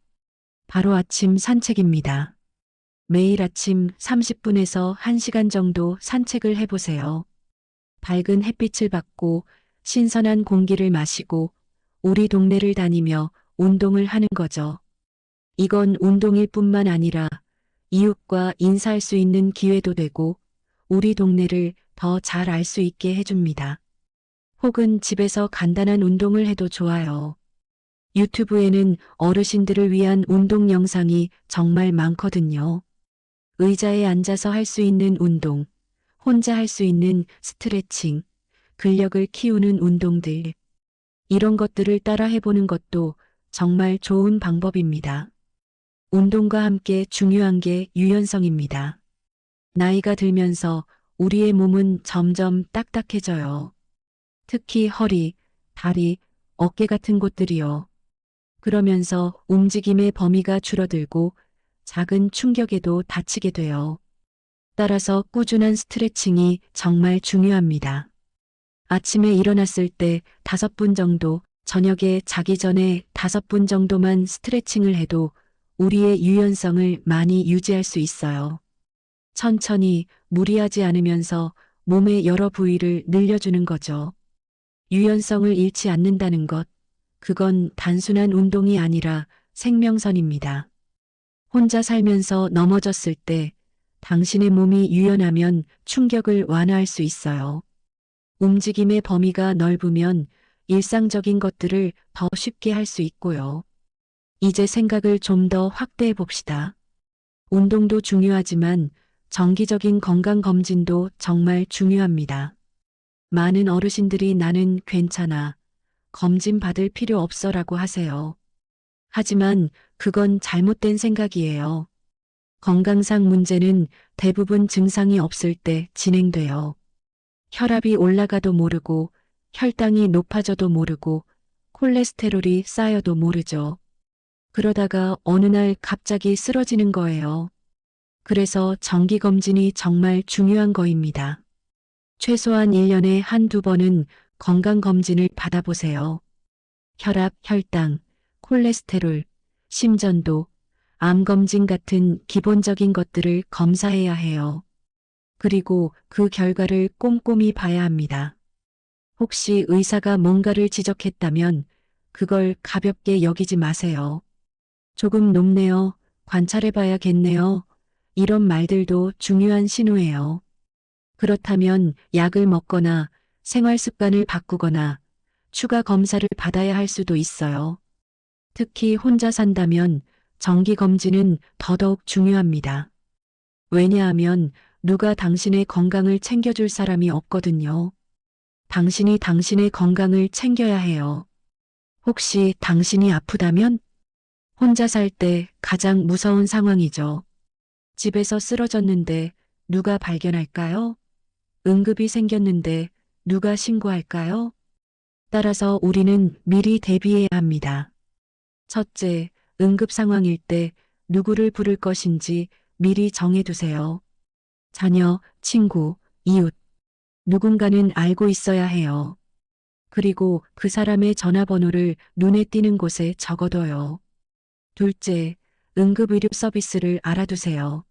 바로 아침 산책입니다. 매일 아침 30분에서 1시간 정도 산책을 해보세요. 밝은 햇빛을 받고 신선한 공기를 마시고 우리 동네를 다니며 운동을 하는 거죠. 이건 운동일 뿐만 아니라 이웃과 인사할 수 있는 기회도 되고 우리 동네를 더 잘 알 수 있게 해줍니다. 혹은 집에서 간단한 운동을 해도 좋아요. 유튜브에는 어르신들을 위한 운동 영상이 정말 많거든요. 의자에 앉아서 할 수 있는 운동, 혼자 할 수 있는 스트레칭, 근력을 키우는 운동들. 이런 것들을 따라 해보는 것도 정말 좋은 방법입니다. 운동과 함께 중요한 게 유연성입니다. 나이가 들면서 우리의 몸은 점점 딱딱해져요. 특히 허리, 다리, 어깨 같은 곳들이요. 그러면서 움직임의 범위가 줄어들고 작은 충격에도 다치게 돼요. 따라서 꾸준한 스트레칭이 정말 중요합니다. 아침에 일어났을 때 5분 정도 저녁에 자기 전에 5분 정도만 스트레칭을 해도 우리의 유연성을 많이 유지할 수 있어요. 천천히 무리하지 않으면서 몸의 여러 부위를 늘려주는 거죠. 유연성을 잃지 않는다는 것, 그건 단순한 운동이 아니라 생명선입니다. 혼자 살면서 넘어졌을 때 당신의 몸이 유연하면 충격을 완화할 수 있어요. 움직임의 범위가 넓으면 일상적인 것들을 더 쉽게 할 수 있고요. 이제 생각을 좀 더 확대해 봅시다. 운동도 중요하지만 정기적인 건강검진도 정말 중요합니다. 많은 어르신들이 나는 괜찮아, 검진 받을 필요 없어라고 하세요. 하지만 그건 잘못된 생각이에요. 건강상 문제는 대부분 증상이 없을 때 진행돼요. 혈압이 올라가도 모르고, 혈당이 높아져도 모르고, 콜레스테롤이 쌓여도 모르죠. 그러다가 어느 날 갑자기 쓰러지는 거예요. 그래서 정기검진이 정말 중요한 거입니다. 최소한 1년에 한두 번은 건강검진을 받아보세요. 혈압, 혈당, 콜레스테롤, 심전도, 암검진 같은 기본적인 것들을 검사해야 해요. 그리고 그 결과를 꼼꼼히 봐야 합니다. 혹시 의사가 뭔가를 지적했다면 그걸 가볍게 여기지 마세요. 조금 높네요. 관찰해봐야겠네요. 이런 말들도 중요한 신호예요. 그렇다면 약을 먹거나 생활 습관을 바꾸거나 추가 검사를 받아야 할 수도 있어요. 특히 혼자 산다면 정기 검진은 더더욱 중요합니다. 왜냐하면 누가 당신의 건강을 챙겨줄 사람이 없거든요. 당신이 당신의 건강을 챙겨야 해요. 혹시 당신이 아프다면? 혼자 살 때 가장 무서운 상황이죠. 집에서 쓰러졌는데 누가 발견할까요? 응급이 생겼는데 누가 신고할까요? 따라서 우리는 미리 대비해야 합니다. 첫째, 응급 상황일 때 누구를 부를 것인지 미리 정해두세요. 자녀, 친구, 이웃. 누군가는 알고 있어야 해요. 그리고 그 사람의 전화번호를 눈에 띄는 곳에 적어둬요. 둘째, 응급의료 서비스를 알아두세요.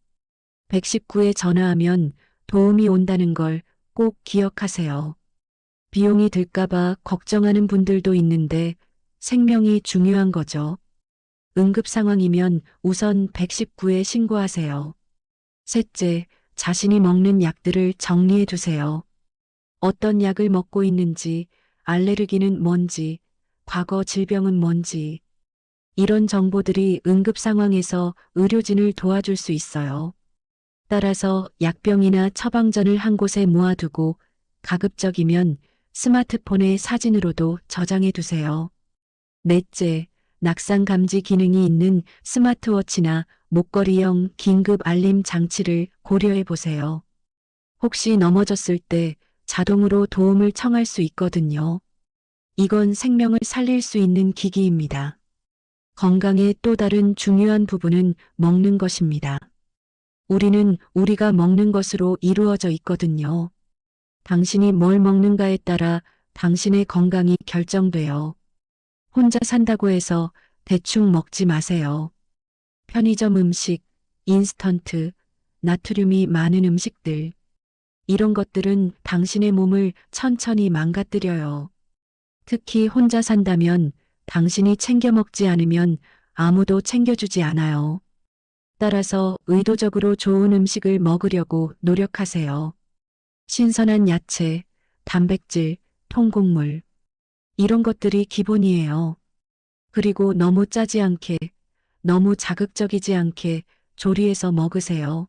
119에 전화하면 도움이 온다는 걸 꼭 기억하세요. 비용이 들까봐 걱정하는 분들도 있는데 생명이 중요한 거죠. 응급 상황이면 우선 119에 신고하세요. 셋째, 자신이 먹는 약들을 정리해 두세요. 어떤 약을 먹고 있는지, 알레르기는 뭔지, 과거 질병은 뭔지, 이런 정보들이 응급 상황에서 의료진을 도와줄 수 있어요. 따라서 약병이나 처방전을 한 곳에 모아두고 가급적이면 스마트폰의 사진으로도 저장해 두세요. 넷째, 낙상 감지 기능이 있는 스마트워치나 목걸이형 긴급 알림 장치를 고려해 보세요. 혹시 넘어졌을 때 자동으로 도움을 청할 수 있거든요. 이건 생명을 살릴 수 있는 기기입니다. 건강의 또 다른 중요한 부분은 먹는 것입니다. 우리는 우리가 먹는 것으로 이루어져 있거든요. 당신이 뭘 먹는가에 따라 당신의 건강이 결정돼요. 혼자 산다고 해서 대충 먹지 마세요. 편의점 음식, 인스턴트, 나트륨이 많은 음식들. 이런 것들은 당신의 몸을 천천히 망가뜨려요. 특히 혼자 산다면 당신이 챙겨 먹지 않으면 아무도 챙겨주지 않아요. 따라서 의도적으로 좋은 음식을 먹으려고 노력하세요. 신선한 야채, 단백질, 통곡물. 이런 것들이 기본이에요. 그리고 너무 짜지 않게, 너무 자극적이지 않게 조리해서 먹으세요.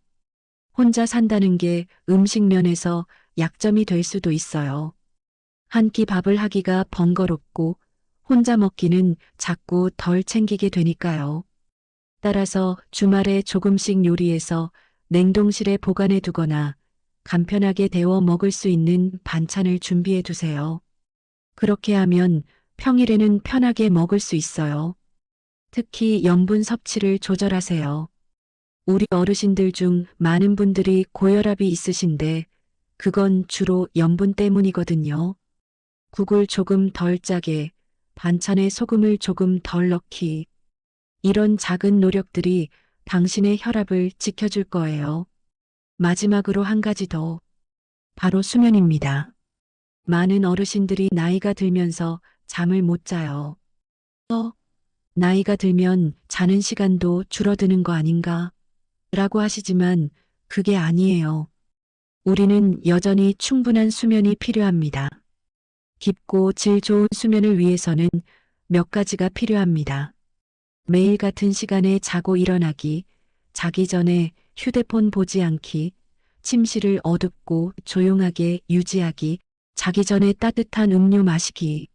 혼자 산다는 게 음식 면에서 약점이 될 수도 있어요. 한 끼 밥을 하기가 번거롭고 혼자 먹기는 자꾸 덜 챙기게 되니까요. 따라서 주말에 조금씩 요리해서 냉동실에 보관해 두거나 간편하게 데워 먹을 수 있는 반찬을 준비해 두세요. 그렇게 하면 평일에는 편하게 먹을 수 있어요. 특히 염분 섭취를 조절하세요. 우리 어르신들 중 많은 분들이 고혈압이 있으신데 그건 주로 염분 때문이거든요. 국을 조금 덜 짜게, 반찬에 소금을 조금 덜 넣기. 이런 작은 노력들이 당신의 혈압을 지켜줄 거예요. 마지막으로 한 가지 더. 바로 수면입니다. 많은 어르신들이 나이가 들면서 잠을 못 자요. 나이가 들면 자는 시간도 줄어드는 거 아닌가? 라고 하시지만 그게 아니에요. 우리는 여전히 충분한 수면이 필요합니다. 깊고 질 좋은 수면을 위해서는 몇 가지가 필요합니다. 매일 같은 시간에 자고 일어나기, 자기 전에 휴대폰 보지 않기, 침실을 어둡고 조용하게 유지하기, 자기 전에 따뜻한 음료 마시기.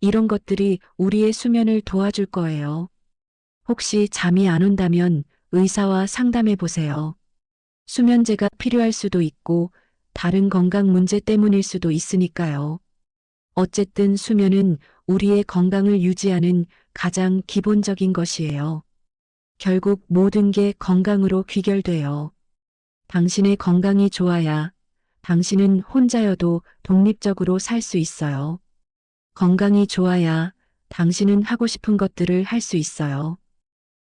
이런 것들이 우리의 수면을 도와줄 거예요. 혹시 잠이 안 온다면 의사와 상담해 보세요. 수면제가 필요할 수도 있고 다른 건강 문제 때문일 수도 있으니까요. 어쨌든 수면은 우리의 건강을 유지하는 가장 기본적인 것이에요. 결국 모든 게 건강으로 귀결돼요. 당신의 건강이 좋아야 당신은 혼자여도 독립적으로 살 수 있어요. 건강이 좋아야 당신은 하고 싶은 것들을 할 수 있어요.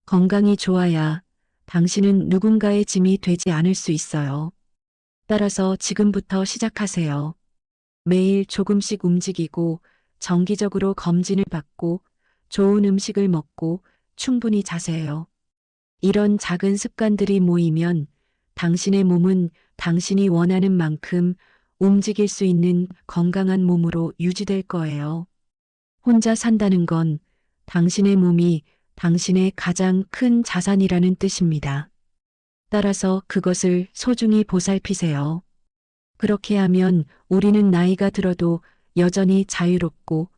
건강이 좋아야 당신은 누군가의 짐이 되지 않을 수 있어요. 따라서 지금부터 시작하세요. 매일 조금씩 움직이고 정기적으로 검진을 받고 좋은 음식을 먹고 충분히 자세요. 이런 작은 습관들이 모이면 당신의 몸은 당신이 원하는 만큼 움직일 수 있는 건강한 몸으로 유지될 거예요. 혼자 산다는 건 당신의 몸이 당신의 가장 큰 자산이라는 뜻입니다. 따라서 그것을 소중히 보살피세요. 그렇게 하면 우리는 나이가 들어도 여전히 자유롭고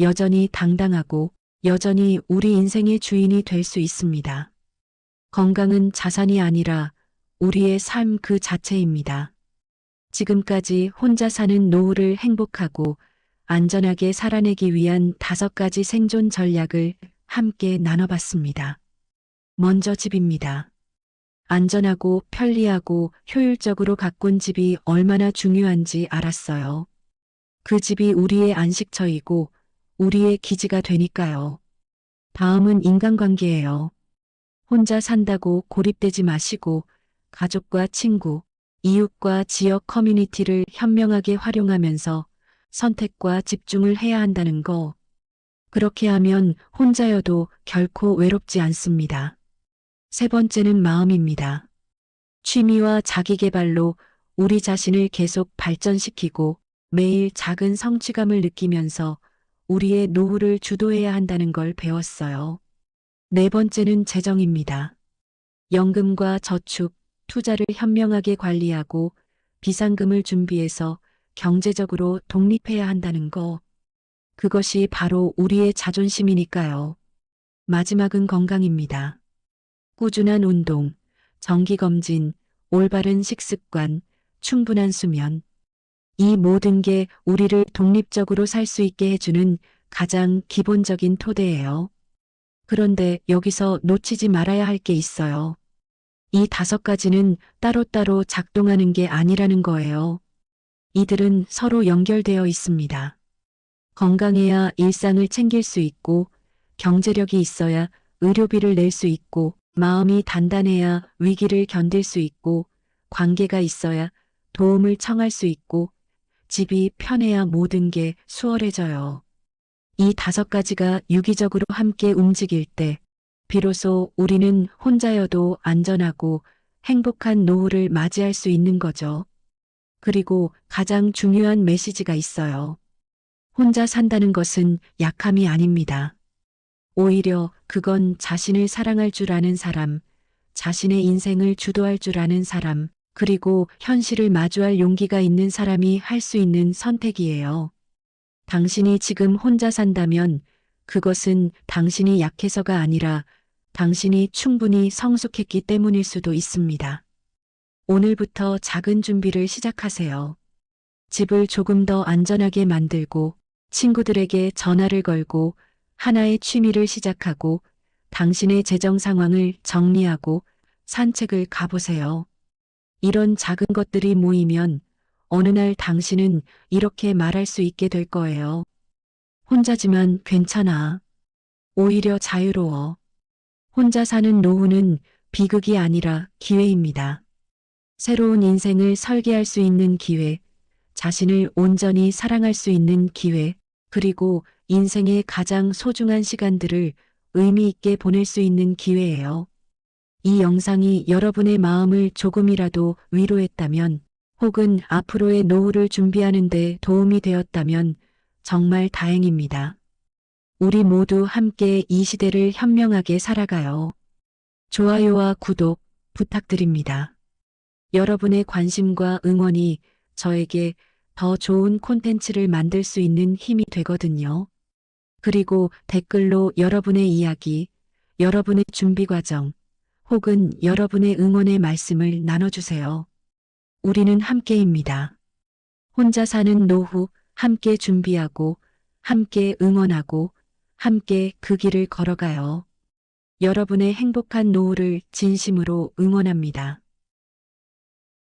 여전히 당당하고 여전히 우리 인생의 주인이 될 수 있습니다. 건강은 자산이 아니라 우리의 삶 그 자체입니다. 지금까지 혼자 사는 노후를 행복하고 안전하게 살아내기 위한 5가지 생존 전략을 함께 나눠봤습니다. 먼저 집입니다. 안전하고 편리하고 효율적으로 가꾼 집이 얼마나 중요한지 알았어요. 그 집이 우리의 안식처이고 우리의 기지가 되니까요. 다음은 인간관계예요. 혼자 산다고 고립되지 마시고 가족과 친구, 이웃과 지역 커뮤니티를 현명하게 활용하면서 선택과 집중을 해야 한다는 거. 그렇게 하면 혼자여도 결코 외롭지 않습니다. 세 번째는 마음입니다. 취미와 자기계발로 우리 자신을 계속 발전시키고 매일 작은 성취감을 느끼면서 우리의 노후를 주도해야 한다는 걸 배웠어요. 네 번째는 재정입니다. 연금과 저축, 투자를 현명하게 관리하고 비상금을 준비해서 경제적으로 독립해야 한다는 거. 그것이 바로 우리의 자존심이니까요. 마지막은 건강입니다. 꾸준한 운동, 정기검진, 올바른 식습관, 충분한 수면. 이 모든 게 우리를 독립적으로 살 수 있게 해주는 가장 기본적인 토대예요. 그런데 여기서 놓치지 말아야 할 게 있어요. 이 5가지는 따로따로 작동하는 게 아니라는 거예요. 이들은 서로 연결되어 있습니다. 건강해야 일상을 챙길 수 있고, 경제력이 있어야 의료비를 낼 수 있고, 마음이 단단해야 위기를 견딜 수 있고, 관계가 있어야 도움을 청할 수 있고, 집이 편해야 모든 게 수월해져요. 이 5가지가 유기적으로 함께 움직일 때, 비로소 우리는 혼자여도 안전하고 행복한 노후를 맞이할 수 있는 거죠. 그리고 가장 중요한 메시지가 있어요. 혼자 산다는 것은 약함이 아닙니다. 오히려 그건 자신을 사랑할 줄 아는 사람, 자신의 인생을 주도할 줄 아는 사람, 그리고 현실을 마주할 용기가 있는 사람이 할 수 있는 선택이에요. 당신이 지금 혼자 산다면 그것은 당신이 약해서가 아니라 당신이 충분히 성숙했기 때문일 수도 있습니다. 오늘부터 작은 준비를 시작하세요. 집을 조금 더 안전하게 만들고 친구들에게 전화를 걸고 하나의 취미를 시작하고 당신의 재정 상황을 정리하고 산책을 가보세요. 이런 작은 것들이 모이면 어느 날 당신은 이렇게 말할 수 있게 될 거예요. 혼자지만 괜찮아. 오히려 자유로워. 혼자 사는 노후는 비극이 아니라 기회입니다. 새로운 인생을 설계할 수 있는 기회, 자신을 온전히 사랑할 수 있는 기회, 그리고 인생의 가장 소중한 시간들을 의미 있게 보낼 수 있는 기회예요. 이 영상이 여러분의 마음을 조금이라도 위로했다면, 혹은 앞으로의 노후를 준비하는 데 도움이 되었다면 정말 다행입니다. 우리 모두 함께 이 시대를 현명하게 살아가요. 좋아요와 구독 부탁드립니다. 여러분의 관심과 응원이 저에게 더 좋은 콘텐츠를 만들 수 있는 힘이 되거든요. 그리고 댓글로 여러분의 이야기, 여러분의 준비 과정, 혹은 여러분의 응원의 말씀을 나눠주세요. 우리는 함께입니다. 혼자 사는 노후, 함께 준비하고, 함께 응원하고, 함께 그 길을 걸어가요. 여러분의 행복한 노후를 진심으로 응원합니다.